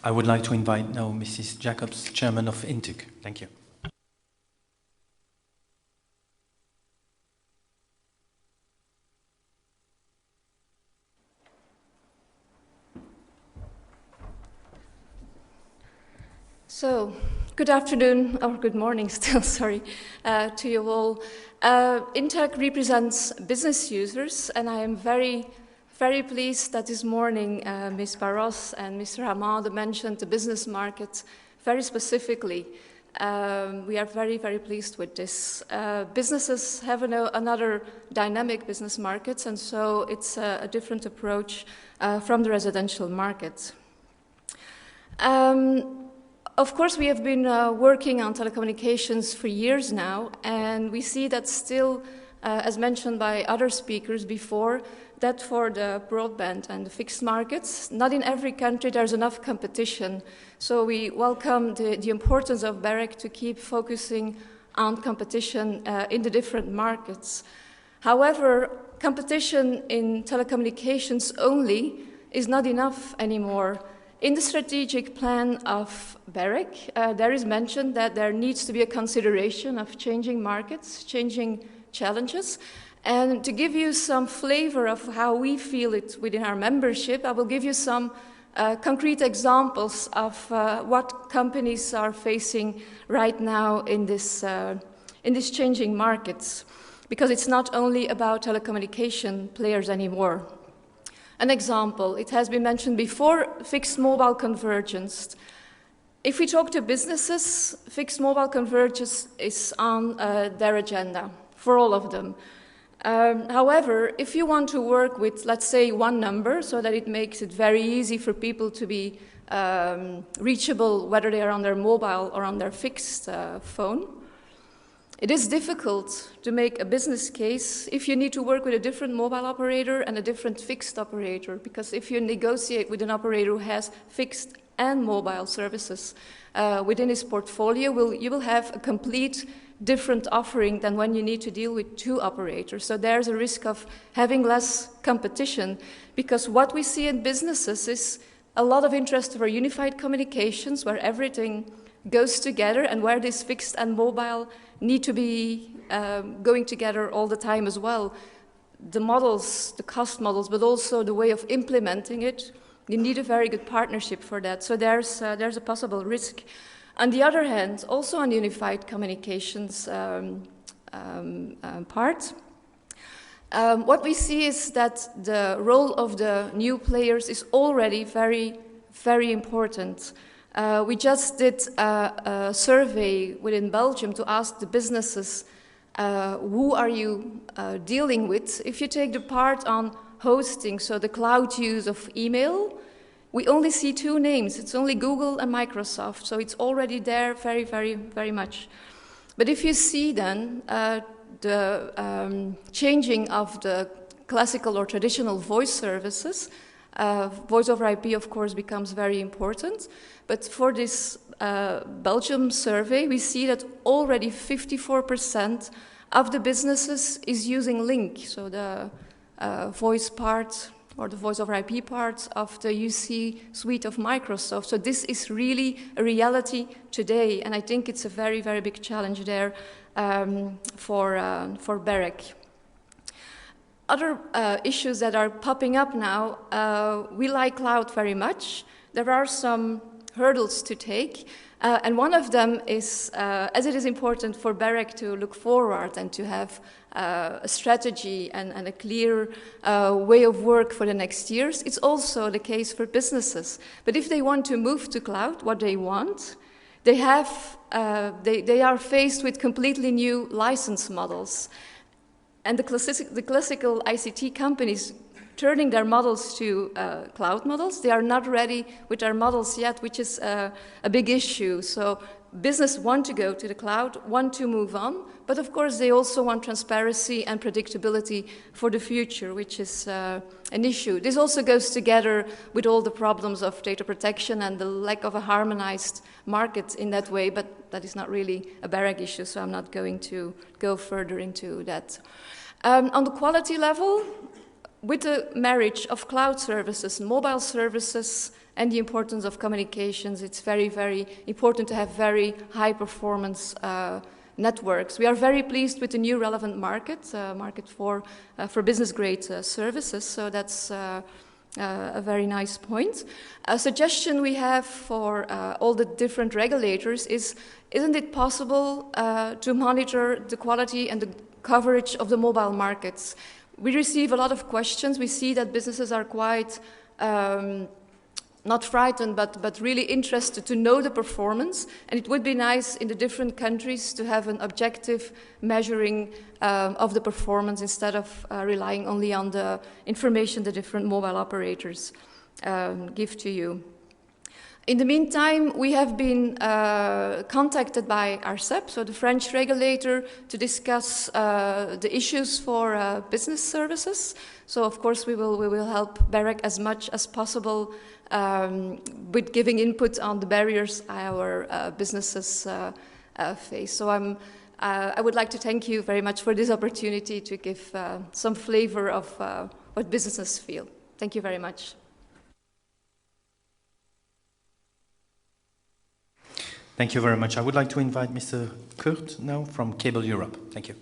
I would like to invite now Mrs. Jacobs, Chairman of INTUG. Thank you. So, good afternoon, or good morning still, sorry, to you all. INTUG represents business users, and I am very pleased that this morning Ms. Barros and Mr. Hamad mentioned the business market very specifically. We are very pleased with this. Businesses have another dynamic business markets, and so it's a different approach from the residential market. Of course, we have been working on telecommunications for years now, and we see that still, as mentioned by other speakers before, that for the broadband and the fixed markets, not in every country there's enough competition. So we welcome the importance of BEREC to keep focusing on competition in the different markets. However, competition in telecommunications only is not enough anymore. In the strategic plan of BEREC, there is mentioned that there needs to be a consideration of changing markets, changing challenges. And to give you some flavor of how we feel it within our membership, I will give you some concrete examples of what companies are facing right now in this changing markets, because it's not only about telecommunication players anymore. An example, it has been mentioned before, fixed mobile convergence. If we talk to businesses, fixed mobile convergence is on their agenda for all of them. However, if you want to work with, let's say, one number so that it makes it very easy for people to be reachable, whether they are on their mobile or on their fixed phone, it is difficult to make a business case if you need to work with a different mobile operator and a different fixed operator, because if you negotiate with an operator who has fixed and mobile services within his portfolio, you will have a complete different offering than when you need to deal with two operators. So there's a risk of having less competition, because what we see in businesses is a lot of interest for unified communications where everything goes together and where this fixed and mobile need to be going together all the time as well. The models, the cost models, but also the way of implementing it, you need a very good partnership for that. So there's a possible risk. On the other hand, also on the unified communications part, what we see is that the role of the new players is already very, very important. We just did a survey within Belgium to ask the businesses, who are you dealing with? If you take the part on hosting, so the cloud use of email, we only see two names. It's only Google and Microsoft, so it's already there very, very, very much. But if you see then the changing of the classical or traditional voice services, voice over IP, of course, becomes very important. But for this Belgium survey, we see that already 54% of the businesses is using Link, so the voice part or the voice over IP part of the UC suite of Microsoft. So this is really a reality today, and I think it's a very, very big challenge there for BEREC. Other issues that are popping up now, we like cloud very much. There are some hurdles to take, and one of them is, as it is important for BEREC to look forward and to have a strategy and a clear way of work for the next years, it's also the case for businesses. But if they want to move to cloud, what they want, they are faced with completely new license models. And the classical ICT companies turning their models to cloud models, they are not ready with their models yet, which is a big issue. So business want to go to the cloud, want to move on, but of course they also want transparency and predictability for the future, which is an issue. This also goes together with all the problems of data protection and the lack of a harmonized market in that way, but that is not really a BEREC issue, so I'm not going to go further into that. On the quality level, with the marriage of cloud services, mobile services, and the importance of communications, it's very, very important to have very high-performance networks. We are very pleased with the new relevant market for business-grade services, so that's a very nice point. A suggestion we have for all the different regulators is, isn't it possible to monitor the quality and the coverage of the mobile markets? We receive a lot of questions. We see that businesses are quite not frightened, but really interested to know the performance. And it would be nice in the different countries to have an objective measuring of the performance instead of relying only on the information the different mobile operators give to you. In the meantime, we have been contacted by Erzsebet, so the French regulator, to discuss the issues for business services. So, of course, we will help BEREC as much as possible with giving input on the barriers our businesses face. So I would like to thank you very much for this opportunity to give some flavor of what businesses feel. Thank you very much. Thank you very much. I would like to invite Mr. Kurth now from Cable Europe. Thank you.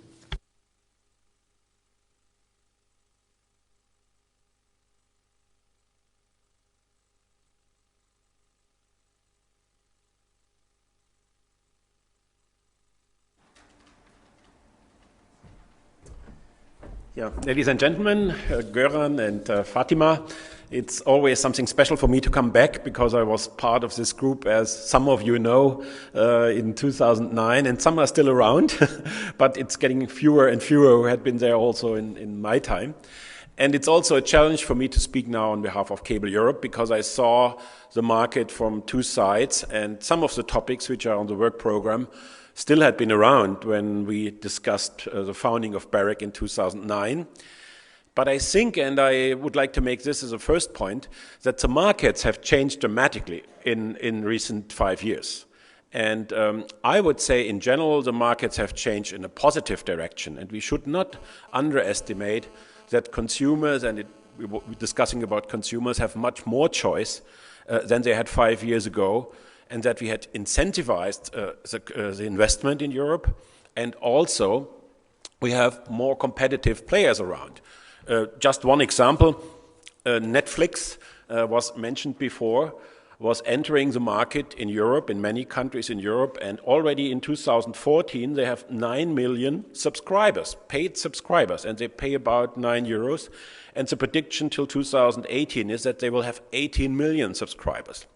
Yeah, ladies and gentlemen, Göran and Fatima, it's always something special for me to come back because I was part of this group, as some of you know, in 2009, and some are still around, but it's getting fewer and fewer who had been there also in my time. And it's also a challenge for me to speak now on behalf of Cable Europe because I saw the market from two sides, and some of the topics which are on the work program still had been around when we discussed the founding of BEREC in 2009. But I think, and I would like to make this as a first point, that the markets have changed dramatically in recent 5 years. And I would say, in general, the markets have changed in a positive direction, and we should not underestimate that consumers, and we're discussing about consumers, have much more choice than they had 5 years ago, and that we had incentivized the investment in Europe, and also we have more competitive players around. Just one example, Netflix was mentioned before, was entering the market in Europe, in many countries in Europe, and already in 2014 they have 9 million subscribers, paid subscribers, and they pay about €9. And the prediction till 2018 is that they will have 18 million subscribers.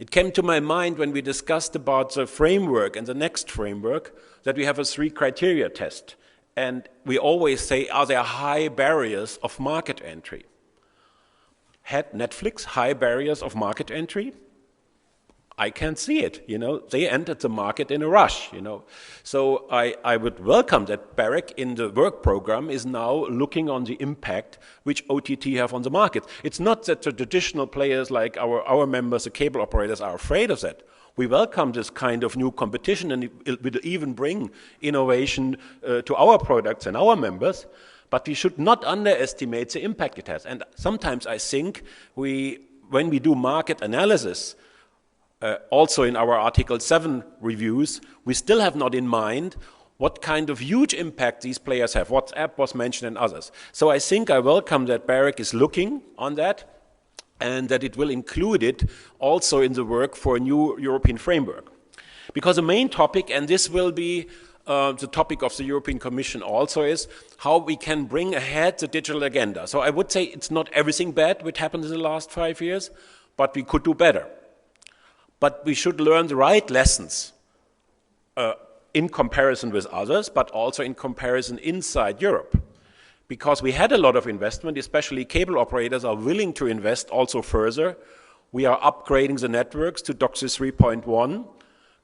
It came to my mind when we discussed about the framework and the next framework that we have a 3 criteria test. And we always say, are there high barriers of market entry? Had Netflix high barriers of market entry? I can't see it, They entered the market in a rush, So I would welcome that BEREC in the work program is now looking on the impact which OTT have on the market. It's not that the traditional players like our members, the cable operators, are afraid of that. We welcome this kind of new competition, and it will even bring innovation to our products and our members, but we should not underestimate the impact it has. And sometimes I think when we do market analysis, also in our Article 7 reviews, we still have not in mind what kind of huge impact these players have. WhatsApp was mentioned and others. So I think I welcome that BEREC is looking on that, and that it will include it also in the work for a new European framework. Because the main topic, and this will be the topic of the European Commission also, is how we can bring ahead the digital agenda. So I would say it's not everything bad which happened in the last 5 years, but we could do better. But we should learn the right lessons in comparison with others, but also in comparison inside Europe. Because we had a lot of investment, especially cable operators are willing to invest also further. We are upgrading the networks to DOCSIS 3.1.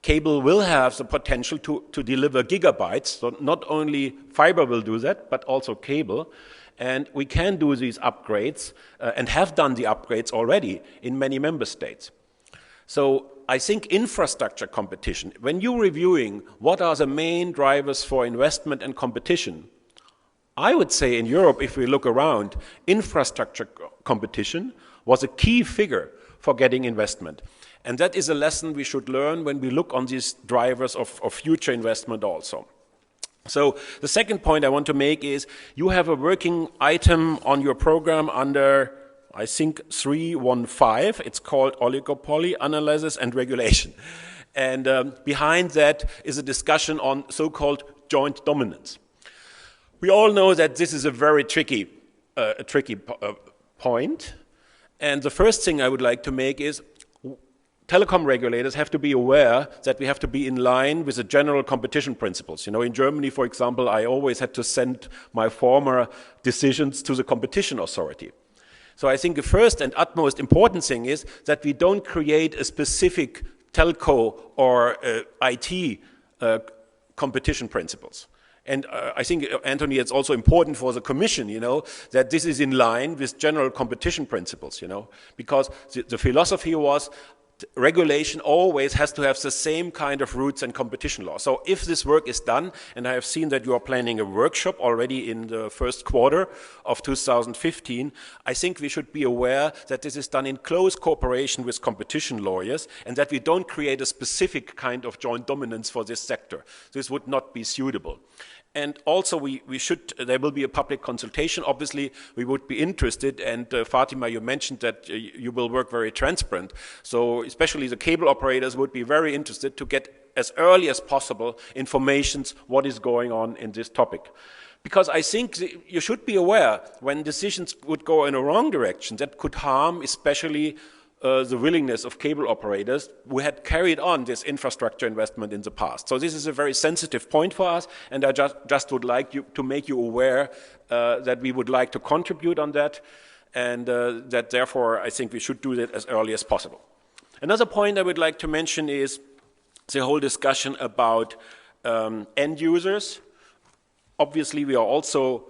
Cable will have the potential to deliver gigabytes, so not only fiber will do that, but also cable. And we can do these upgrades and have done the upgrades already in many member states. So I think infrastructure competition, when you're reviewing what are the main drivers for investment and competition, I would say in Europe, if we look around, infrastructure competition was a key figure for getting investment. And that is a lesson we should learn when we look on these drivers of future investment also. So the second point I want to make is you have a working item on your program under, I think, 315. It's called Oligopoly Analysis and Regulation. And behind that is a discussion on so-called joint dominance. We all know that this is a very tricky point. And the first thing I would like to make is telecom regulators have to be aware that we have to be in line with the general competition principles. In Germany, for example, I always had to send my former decisions to the competition authority. So I think the first and utmost important thing is that we don't create a specific telco or IT competition principles. And I think, Anthony, it's also important for the Commission, that this is in line with general competition principles, because the philosophy was regulation always has to have the same kind of roots and competition law. So if this work is done, and I have seen that you are planning a workshop already in the first quarter of 2015, I think we should be aware that this is done in close cooperation with competition lawyers and that we don't create a specific kind of joint dominance for this sector. This would not be suitable. And also there will be a public consultation. Obviously, we would be interested, and Fatima, you mentioned that you will work very transparent. So especially the cable operators would be very interested to get as early as possible information what is going on in this topic. Because I think you should be aware when decisions would go in a wrong direction, that could harm especially the willingness of cable operators who had carried on this infrastructure investment in the past. So this is a very sensitive point for us, and I just would like to make you aware that we would like to contribute on that, and that therefore I think we should do that as early as possible. Another point I would like to mention is the whole discussion about end users. Obviously, we are also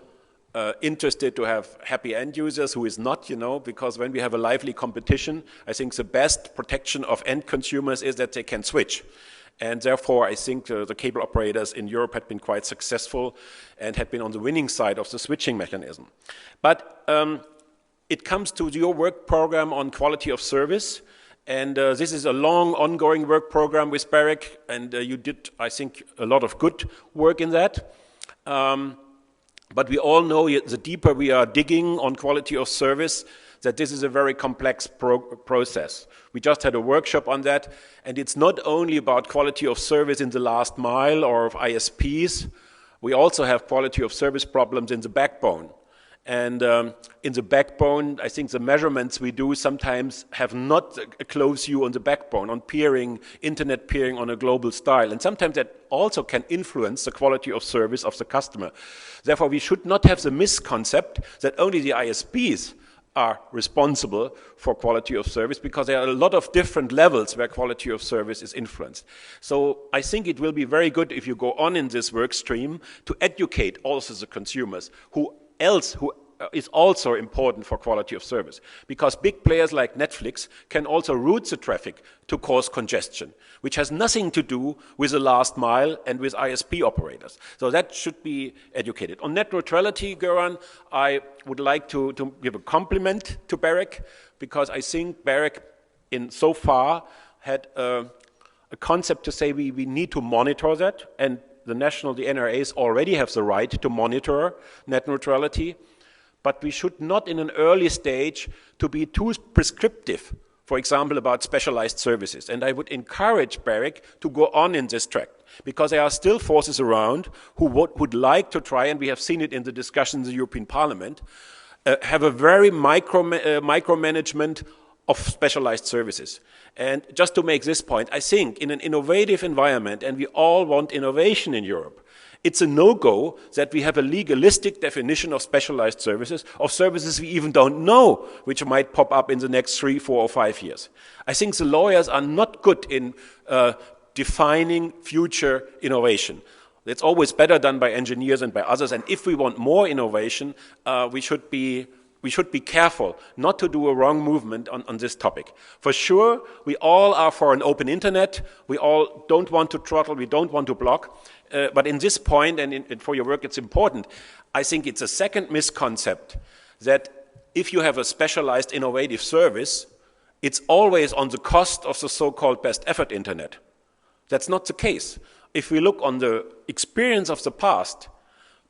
interested to have happy end users, who is not, you know, because when we have a lively competition, I think the best protection of end consumers is that they can switch. And therefore, I think the cable operators in Europe had been quite successful and had been on the winning side of the switching mechanism. But it comes to your work program on quality of service. And this is a long, ongoing work program with BEREC, and you did, I think, a lot of good work in that. But we all know the deeper we are digging on quality of service, that this is a very complex process. We just had a workshop on that, and it's not only about quality of service in the last mile or of ISPs, we also have quality of service problems in the backbone. And in the backbone, I think the measurements we do sometimes have not a close view on the backbone, on peering, internet peering on a global style. And sometimes that also can influence the quality of service of the customer. Therefore, we should not have the misconcept that only the ISPs are responsible for quality of service, because there are a lot of different levels where quality of service is influenced. So I think it will be very good if you go on in this work stream to educate also the consumers who is also important for quality of service, because big players like Netflix can also route the traffic to cause congestion, which has nothing to do with the last mile and with ISP operators. So that should be educated. On net neutrality, Göran, I would like to give a compliment to BEREC, because I think BEREC in so far had a concept to say we need to monitor that, and the NRAs already have the right to monitor net neutrality, but we should not in an early stage to be too prescriptive, for example, about specialized services. And I would encourage BEREC to go on in this track, because there are still forces around who would like to try, and we have seen it in the discussions in the European Parliament, have a very micromanagement of specialized services. And just to make this point, I think in an innovative environment, and we all want innovation in Europe, it's a no-go that we have a legalistic definition of specialized services, of services we even don't know, which might pop up in the next 3, 4, or 5 years. I think the lawyers are not good in defining future innovation. It's always better done by engineers and by others, and if we want more innovation, we should be careful not to do a wrong movement on this topic. For sure, we all are for an open internet. We all don't want to throttle, we don't want to block. But in this point, and for your work, it's important. I think it's a second misconcept that if you have a specialized innovative service, it's always on the cost of the so-called best effort internet. That's not the case. If we look on the experience of the past,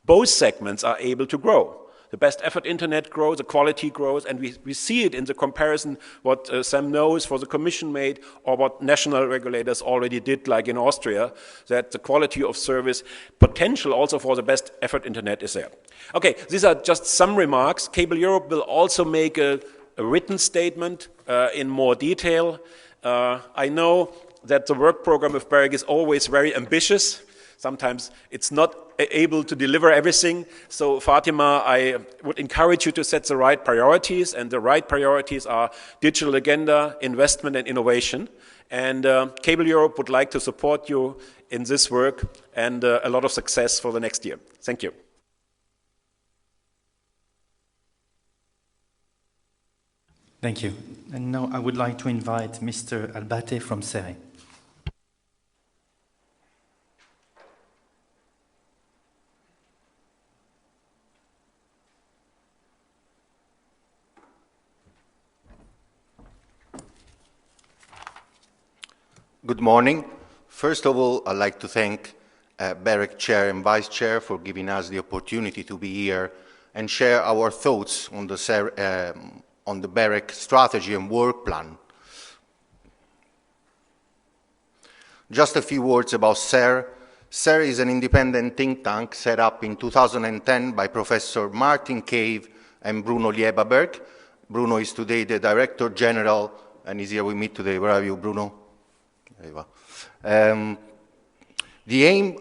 both segments are able to grow. The best effort internet grows, the quality grows, and we see it in the comparison what Sam knows for the Commission made, or what national regulators already did, like in Austria, that the quality of service potential also for the best effort internet is there. Okay, these are just some remarks. Cable Europe will also make a written statement in more detail. I know that the work program of BEREC is always very ambitious. Sometimes it's not able to deliver everything. So Fatima, I would encourage you to set the right priorities, and the right priorities are digital agenda, investment and innovation. And Cable Europe would like to support you in this work, and a lot of success for the next year. Thank you. Thank you. And now I would like to invite Mr. Albate from SERE. Good morning. First of all, I'd like to thank BEREC Chair and Vice Chair for giving us the opportunity to be here and share our thoughts on the BEREC strategy and work plan. Just a few words about SERE. SERE is an independent think tank set up in 2010 by Professor Martin Cave and Bruno Lieberberg. Bruno is today the Director General and is here with me today. Where are you, Bruno? The aim,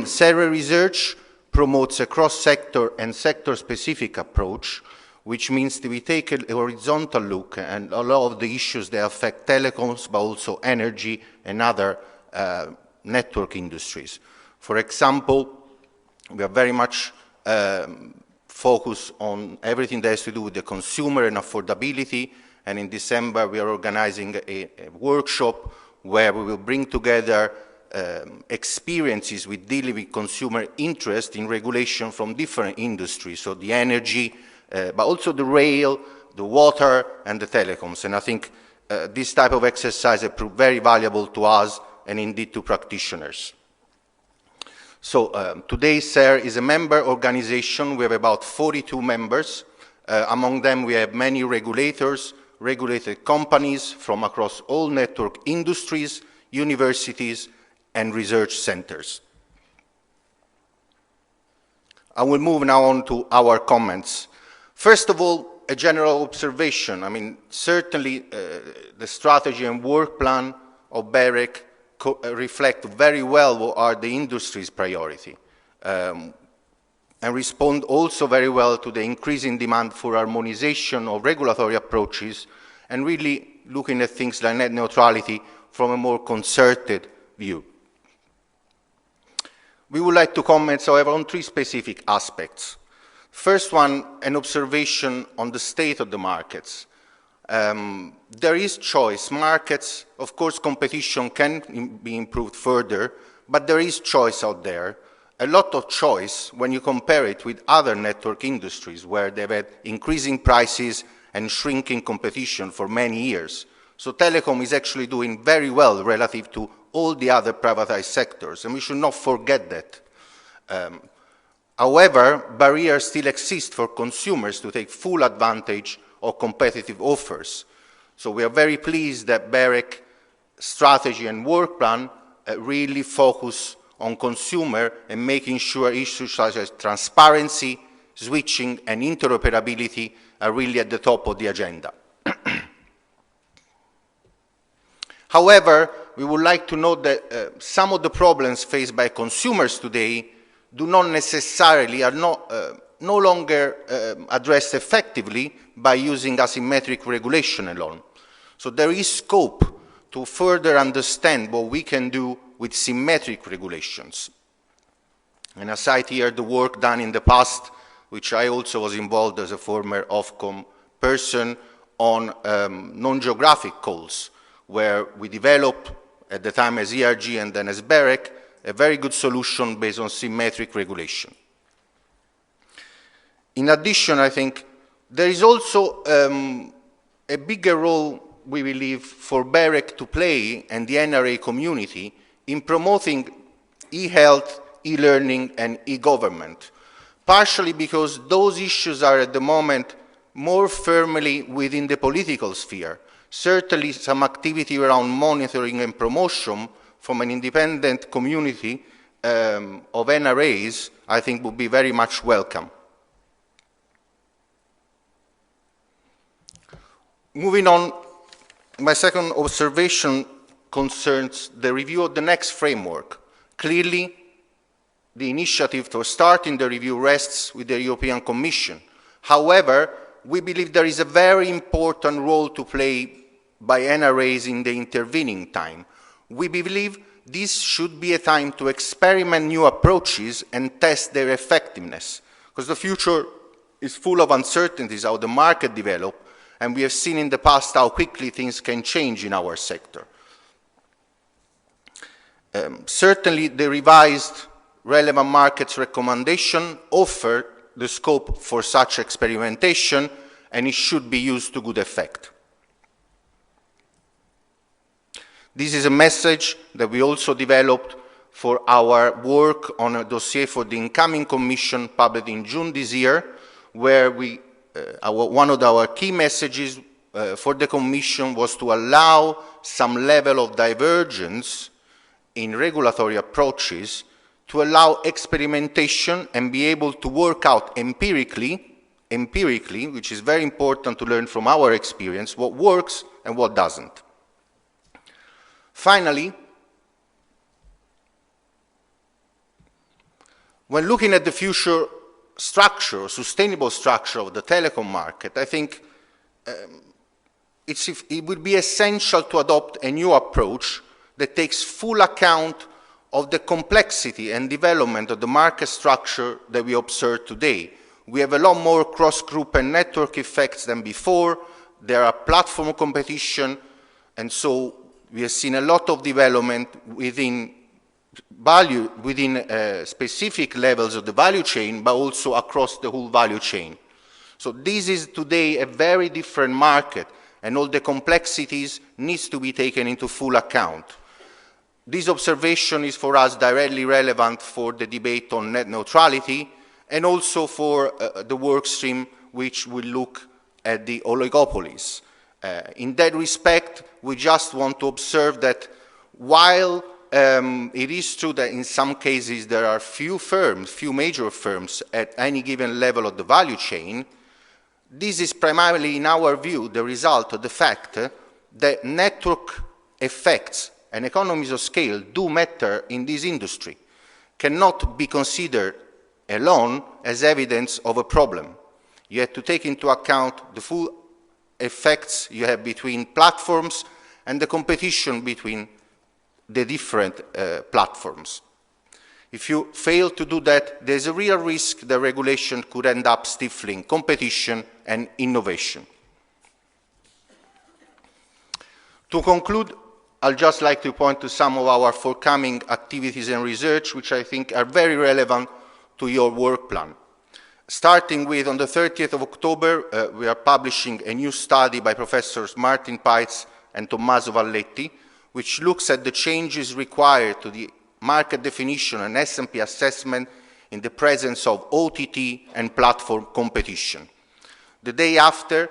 SERE research promotes a cross-sector and sector-specific approach, which means that we take a horizontal look at a lot of the issues that affect telecoms, but also energy and other network industries. For example, we are very much focus on everything that has to do with the consumer and affordability. And in December, we are organizing a workshop where we will bring together experiences with dealing with consumer interest in regulation from different industries, so the energy, but also the rail, the water, and the telecoms. And I think this type of exercise has proved very valuable to us and indeed to practitioners. So today, SER is a member organization. We have about 42 members. Among them, we have many regulators, regulated companies from across all network industries, universities, and research centers. I will move now on to our comments. First of all, a general observation. I mean, certainly the strategy and work plan of BEREC reflect very well what are the industry's priority and respond also very well to the increasing demand for harmonization of regulatory approaches and really looking at things like net neutrality from a more concerted view. We would like to comment, however, on three specific aspects. First one, an observation on the state of the markets. There is choice. Markets, of course, competition can be improved further, but there is choice out there. A lot of choice when you compare it with other network industries where they've had increasing prices and shrinking competition for many years. So telecom is actually doing very well relative to all the other privatized sectors, and we should not forget that. However, barriers still exist for consumers to take full advantage of competitive offers. So we are very pleased that BEREC strategy and work plan really focus on consumer and making sure issues such as transparency, switching, and interoperability are really at the top of the agenda. However, we would like to note that some of the problems faced by consumers today do not necessarily, are no longer addressed effectively by using asymmetric regulation alone. So there is scope to further understand what we can do with symmetric regulations. And I cite here the work done in the past, which I also was involved as a former Ofcom person, on non-geographic calls, where we developed, at the time as ERG and then as BEREC, a very good solution based on symmetric regulation. In addition, I think there is also a bigger role, we believe, for BEREC to play and the NRA community in promoting e-health, e-learning, and e-government, partially because those issues are at the moment more firmly within the political sphere. Certainly some activity around monitoring and promotion from an independent community of NRAs, I think would be very much welcome. Moving on, my second observation concerns the review of the next framework. Clearly, the initiative for starting the review rests with the European Commission. However, we believe there is a very important role to play by NRAs in the intervening time. We believe this should be a time to experiment new approaches and test their effectiveness, because the future is full of uncertainties, how the market develops, and we have seen in the past how quickly things can change in our sector. Certainly, the revised relevant markets recommendation offer the scope for such experimentation, and it should be used to good effect. This is a message that we also developed for our work on a dossier for the incoming Commission published in June this year, where one of our key messages for the Commission was to allow some level of divergence in regulatory approaches to allow experimentation and be able to work out empirically, which is very important to learn from our experience, what works and what doesn't. Finally, when looking at the future structure, sustainable structure of the telecom market, I think it would be essential to adopt a new approach that takes full account of the complexity and development of the market structure that we observe today, We have a lot more cross-group and network effects than before. There are platform competition, and so we have seen a lot of development within specific levels of the value chain, but also across the whole value chain. So this is today a very different market, and all the complexities needs to be taken into full account. This observation is for us directly relevant for the debate on net neutrality, and also for the work stream which will look at the oligopolies. In that respect, we just want to observe that while it is true that in some cases there are few major firms at any given level of the value chain, this is primarily, in our view, the result of the fact that network effects and economies of scale do matter in this industry, cannot be considered alone as evidence of a problem. You have to take into account the full effects you have between platforms and the competition between the different platforms. If you fail to do that, there's a real risk that regulation could end up stifling competition and innovation. To conclude, I'd just like to point to some of our forthcoming activities and research, which I think are very relevant to your work plan. Starting with, on the 30th of October, we are publishing a new study by Professors Martin Peitz and Tommaso Valletti, which looks at the changes required to the market definition and S&P assessment in the presence of OTT and platform competition. The day after,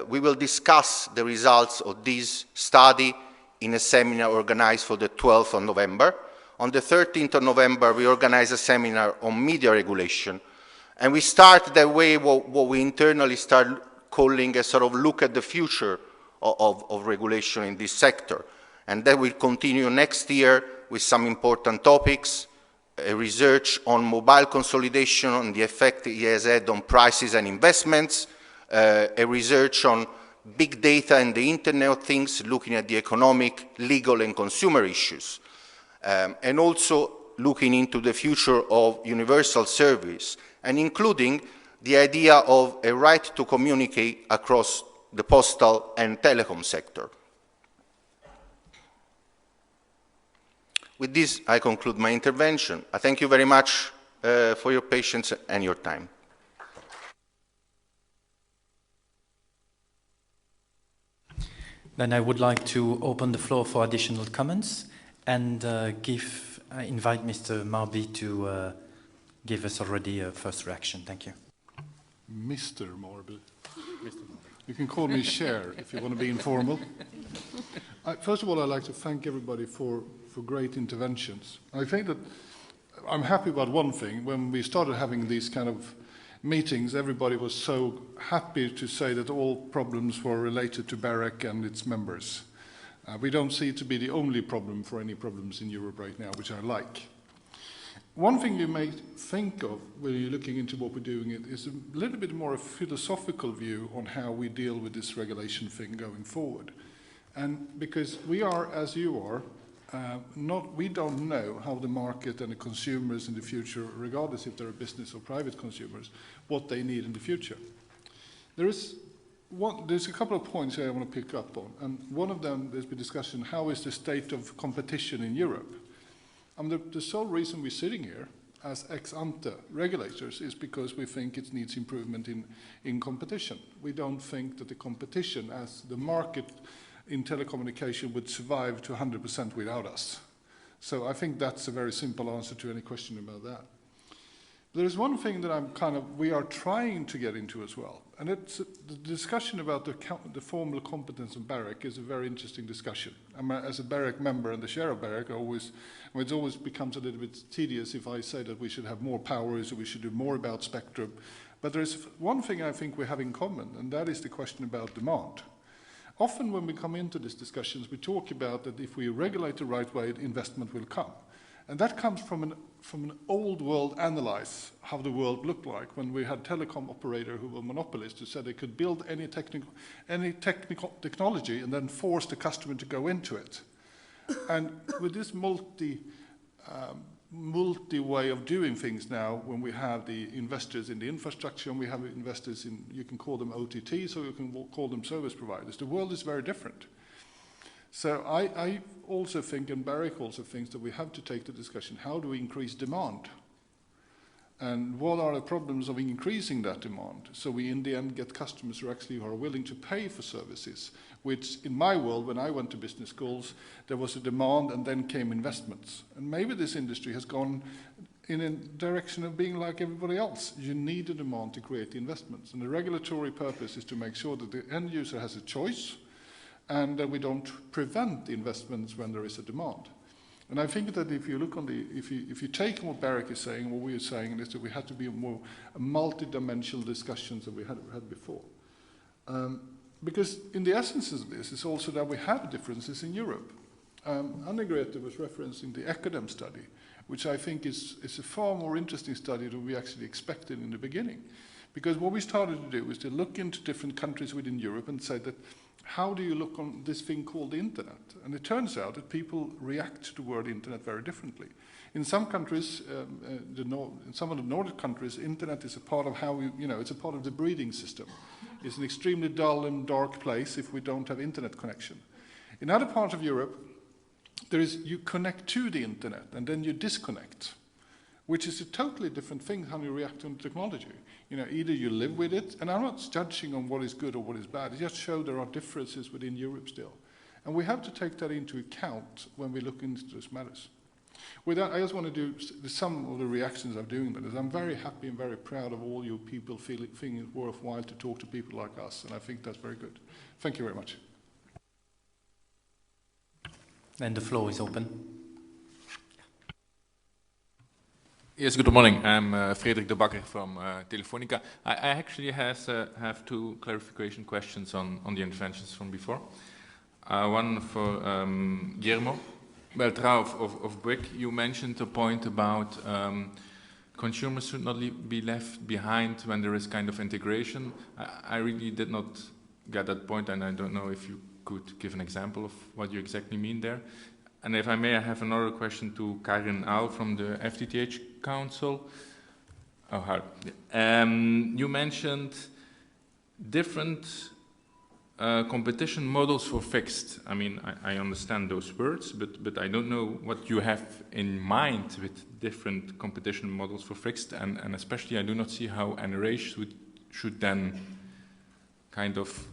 we will discuss the results of this study in a seminar organized for the 12th of November. On the 13th of November, we organize a seminar on media regulation. And we start that way what we internally start calling a sort of look at the future of regulation in this sector. And that will continue next year with some important topics, a research on mobile consolidation, on the effect it has had on prices and investments, a research on big data and the Internet of Things, looking at the economic, legal, and consumer issues, and also looking into the future of universal service, and including the idea of a right to communicate across the postal and telecom sector. With this, I conclude my intervention. I thank you very much for your patience and your time. Then I would like to open the floor for additional comments and invite Mr. Marby to give us already a first reaction. Thank you. Mr. Marby. You can call me Cher if you want to be informal. First of all, I'd like to thank everybody for great interventions. I think that I'm happy about one thing. When we started having these kind of meetings, everybody was so happy to say that all problems were related to BEREC and its members. We don't see it to be the only problem for any problems in Europe right now, which I like. One thing you may think of when you're looking into what we're doing is a little bit more a philosophical view on how we deal with this regulation thing going forward. And because we are, as you are, we don't know how the market and the consumers in the future, regardless if they're a business or private consumers, what they need in the future. There's a couple of points here I want to pick up on, and one of them there's been discussion, how is the state of competition in Europe? The sole reason we're sitting here as ex-ante regulators is because we think it needs improvement in competition. We don't think that the competition as the market in telecommunication would survive to 100% without us. So I think that's a very simple answer to any question about that. There is one thing that we are trying to get into as well, and it's the discussion about the formal competence of BEREC is a very interesting discussion. As a BEREC member and the chair of BEREC, it always becomes a little bit tedious if I say that we should have more powers or we should do more about spectrum. But there is one thing I think we have in common, and that is the question about demand. Often when we come into these discussions, we talk about that if we regulate the right way, investment will come. And that comes from an old world analysis, how the world looked like when we had telecom operator who were monopolists who said they could build any technical technology and then force the customer to go into it. And with this multi-way of doing things now when we have the investors in the infrastructure and we have investors in, you can call them OTTs or you can call them service providers. The world is very different. So I also think, and BEREC also thinks, that we have to take the discussion, how do we increase demand? And what are the problems of increasing that demand? So we in the end get customers who actually are willing to pay for services, which in my world, when I went to business schools, there was a demand and then came investments. And maybe this industry has gone in a direction of being like everybody else. You need a demand to create the investments. And the regulatory purpose is to make sure that the end user has a choice and that we don't prevent the investments when there is a demand. And I think that if you look on the, if you take what BEREC is saying, what we are saying is that we have to be more multi-dimensional discussions than we had before. Because in the essence of this is also that we have differences in Europe. Annegrethe was referencing the ECTA study, which I think is a far more interesting study than we actually expected in the beginning. Because what we started to do is to look into different countries within Europe and say that, how do you look on this thing called the internet? And it turns out that people react to the word internet very differently. In some countries, in some of the Nordic countries, internet is a part of how we, it's a part of the breathing system. It's an extremely dull and dark place if we don't have internet connection. In other parts of Europe, you connect to the internet and then you disconnect, which is a totally different thing how you react to technology. Either you live with it, and I'm not judging on what is good or what is bad, it just shows there are differences within Europe still. And we have to take that into account when we look into these matters. With that, I just want to do some of the reactions I'm doing that is I'm very happy and very proud of all you people feeling it worthwhile to talk to people like us, and I think that's very good. Thank you very much. And the floor is open. Yes, good morning. I'm Frederik de Bakker from Telefonica. I actually have two clarification questions on the interventions from before. One for Guillermo. Beltrà of BEUC, you mentioned a point about consumers should not be left behind when there is kind of integration. I really did not get that point, and I don't know if you could give an example of what you exactly mean there. And if I may, I have another question to Karin from the FTTH Council. You mentioned different competition models for fixed. I mean, I understand those words, but I don't know what you have in mind with different competition models for fixed, and especially I do not see how NRA should then kind of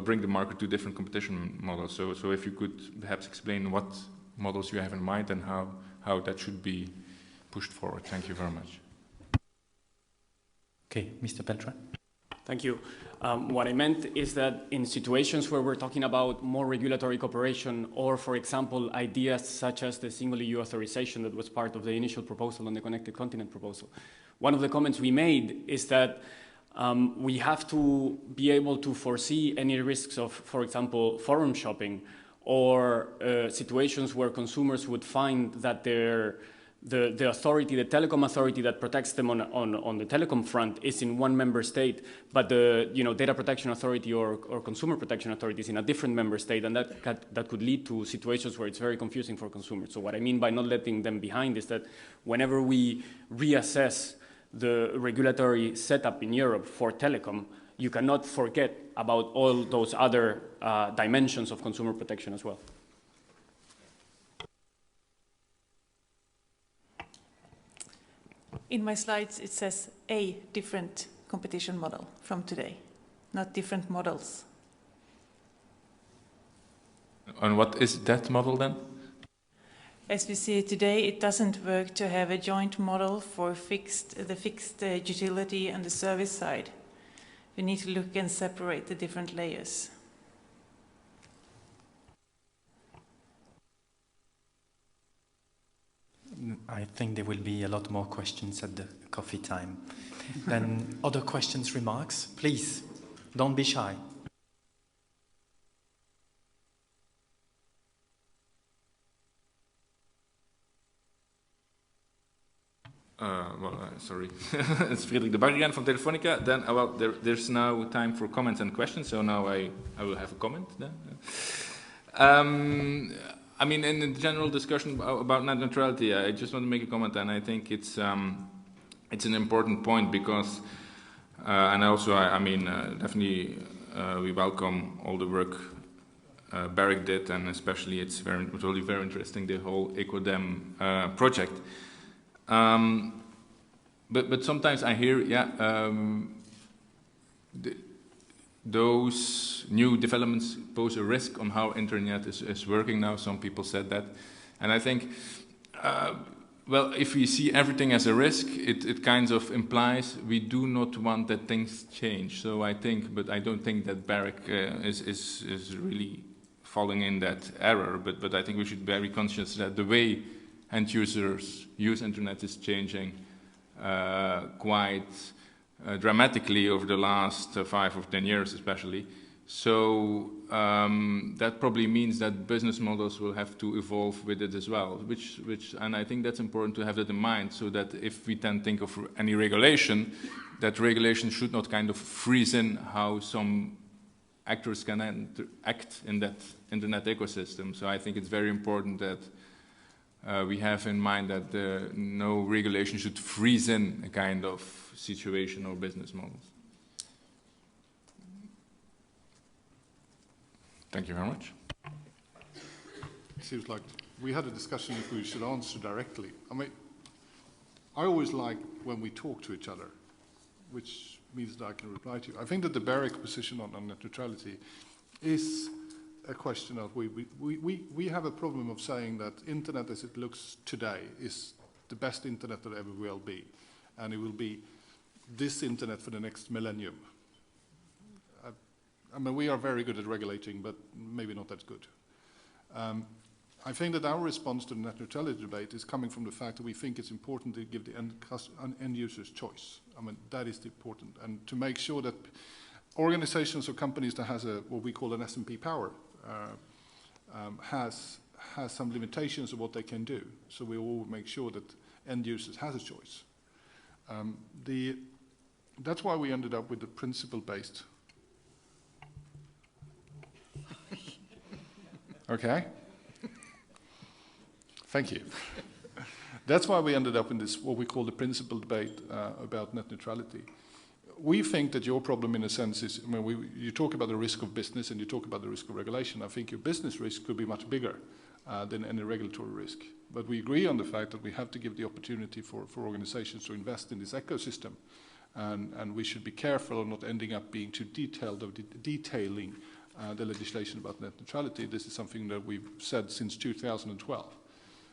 bring the market to different competition models. So if you could perhaps explain what models you have in mind and how that should be pushed forward. Thank you very much. Okay, Mr. Beltrà. Thank you. What I meant is that in situations where we're talking about more regulatory cooperation or, for example, ideas such as the single EU authorization that was part of the initial proposal on the Connected Continent proposal, one of the comments we made is that we have to be able to foresee any risks of, for example, forum shopping or situations where consumers would find that the authority, the telecom authority that protects them on the telecom front is in one member state, but the data protection authority or consumer protection authority is in a different member state, and that could lead to situations where it's very confusing for consumers. So what I mean by not letting them behind is that whenever we reassess the regulatory setup in Europe for telecom, you cannot forget about all those other dimensions of consumer protection as well. In my slides, it says a different competition model from today, not different models. And what is that model then? As we see today, it doesn't work to have a joint model for the fixed utility and the service side. We need to look and separate the different layers. I think there will be a lot more questions at the coffee time. Then other questions, remarks? Please, don't be shy. Sorry. It's Frederik de Bakker again from Telefonica. Then, there's now time for comments and questions, so now I will have a comment then. I mean, in the general discussion about net neutrality, I just want to make a comment, and I think it's an important point because, and also, I mean, definitely we welcome all the work BEREC did, and especially it was really very interesting, the whole EcoDem project. But sometimes I hear, those new developments pose a risk on how internet is working now. Some people said that. And I think, well, if we see everything as a risk, it kind of implies we do not want that things change. So I think, but I don't think that BEREC is really falling in that error. But I think we should be very conscious that the way end users use internet is changing quite dramatically over the last 5 or 10 years especially. So that probably means that business models will have to evolve with it as well, and I think that's important to have that in mind, so that if we then think of any regulation, that regulation should not kind of freeze in how some actors can act in that internet ecosystem. So I think it's very important that we have in mind that no regulation should freeze in a kind of situation or business models. Thank you very much. It seems like we had a discussion if we should answer directly. I mean, I always like when we talk to each other, which means that I can reply to you. I think that the BEREC position on net neutrality is a question of we have a problem of saying that internet as it looks today is the best internet that ever will be, and it will be this internet for the next millennium. I mean, we are very good at regulating, but maybe not that good. I think that our response to the net neutrality debate is coming from the fact that we think it's important to give the end users choice. I mean, that is important, and to make sure that organizations or companies that has what we call an S&P power has some limitations of what they can do. So we all make sure that end users has a choice. That's why we ended up with the principle-based. Okay. Thank you. That's why we ended up in this, what we call the principle debate about net neutrality. We think that your problem, in a sense, is, I mean, you talk about the risk of business and you talk about the risk of regulation. I think your business risk could be much bigger than any regulatory risk. But we agree on the fact that we have to give the opportunity for organizations to invest in this ecosystem. And we should be careful of not ending up being too detailed of detailing the legislation about net neutrality. This is something that we've said since 2012.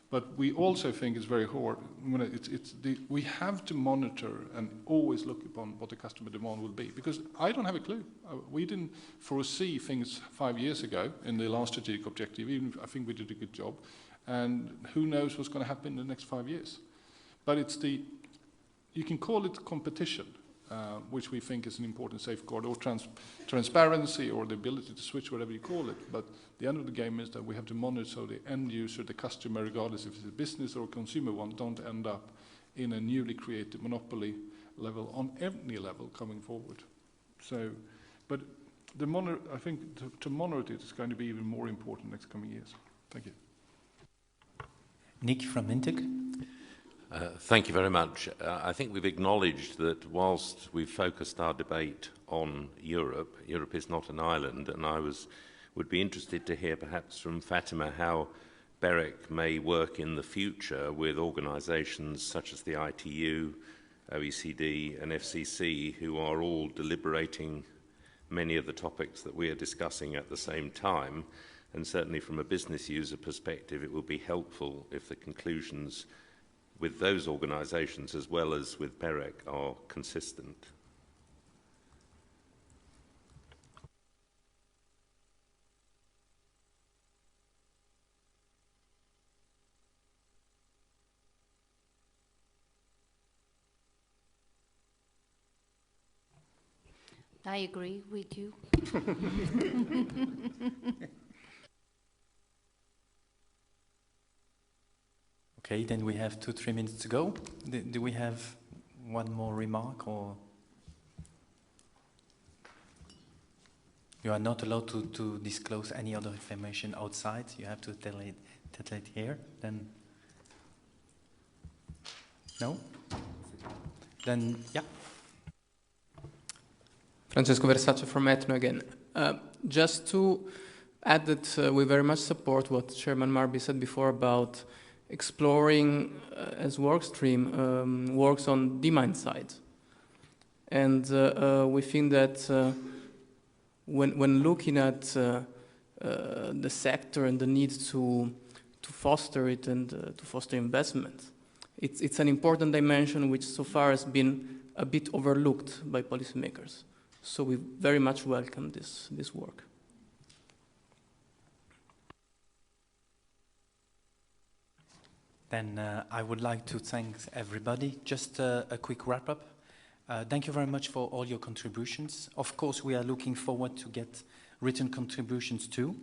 But we also think it's very hard. We have to monitor and always look upon what the customer demand will be, because I don't have a clue. We didn't foresee things 5 years ago in the last strategic objective. Even if I think we did a good job, and who knows what's going to happen in the next 5 years. But it's you can call it competition, which we think is an important safeguard, or transparency, or the ability to switch, whatever you call it. But the end of the game is that we have to monitor so the end user, the customer, regardless if it's a business or a consumer one, don't end up in a newly created monopoly level on any level coming forward. So, but I think to monitor it is going to be even more important next coming years. Thank you. Nick from INTUG. Thank you very much. I think we've acknowledged that whilst we've focused our debate on Europe, Europe is not an island, and I would be interested to hear perhaps from Fatima how BEREC may work in the future with organisations such as the ITU, OECD and FCC, who are all deliberating many of the topics that we are discussing at the same time, and certainly from a business user perspective it will be helpful if the conclusions with those organisations as well as with BEREC are consistent. I agree with you. Okay, then we have 2-3 minutes to go. Do we have one more remark or? You are not allowed to disclose any other information outside. You have to tell it here. Then, no? Then, yeah. Francesco Versace from ETNO again. Just to add that we very much support what Chairman Marby said before about exploring as work stream works on demand side. And we think that when looking at the sector and the need to foster it and to foster investment, it's an important dimension which so far has been a bit overlooked by policymakers. So we very much welcome this work. Then I would like to thank everybody. Just a quick wrap-up. Thank you very much for all your contributions. Of course, we are looking forward to get written contributions too.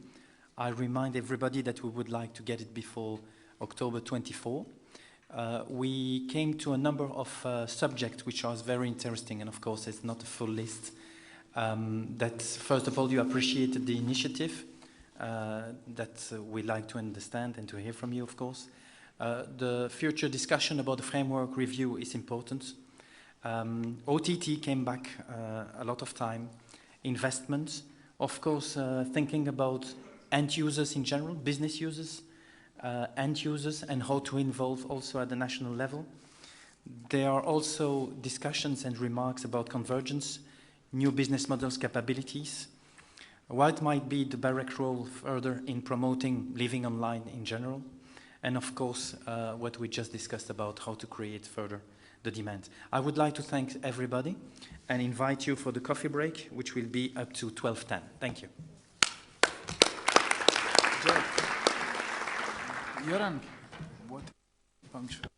I remind everybody that we would like to get it before October 24. We came to a number of subjects which are very interesting, and of course it's not a full list. That first of all you appreciated the initiative that we like to understand and to hear from you, of course. The future discussion about the framework review is important. OTT came back a lot of time. Investments, of course, thinking about end users in general, business users, end users, and how to involve also at the national level. There are also discussions and remarks about convergence, new business models, capabilities. What might be the BEREC role further in promoting living online in general? And of course, what we just discussed about how to create further the demand. I would like to thank everybody and invite you for the coffee break, which will be up to 12:10. Thank you. Göran, what punctual?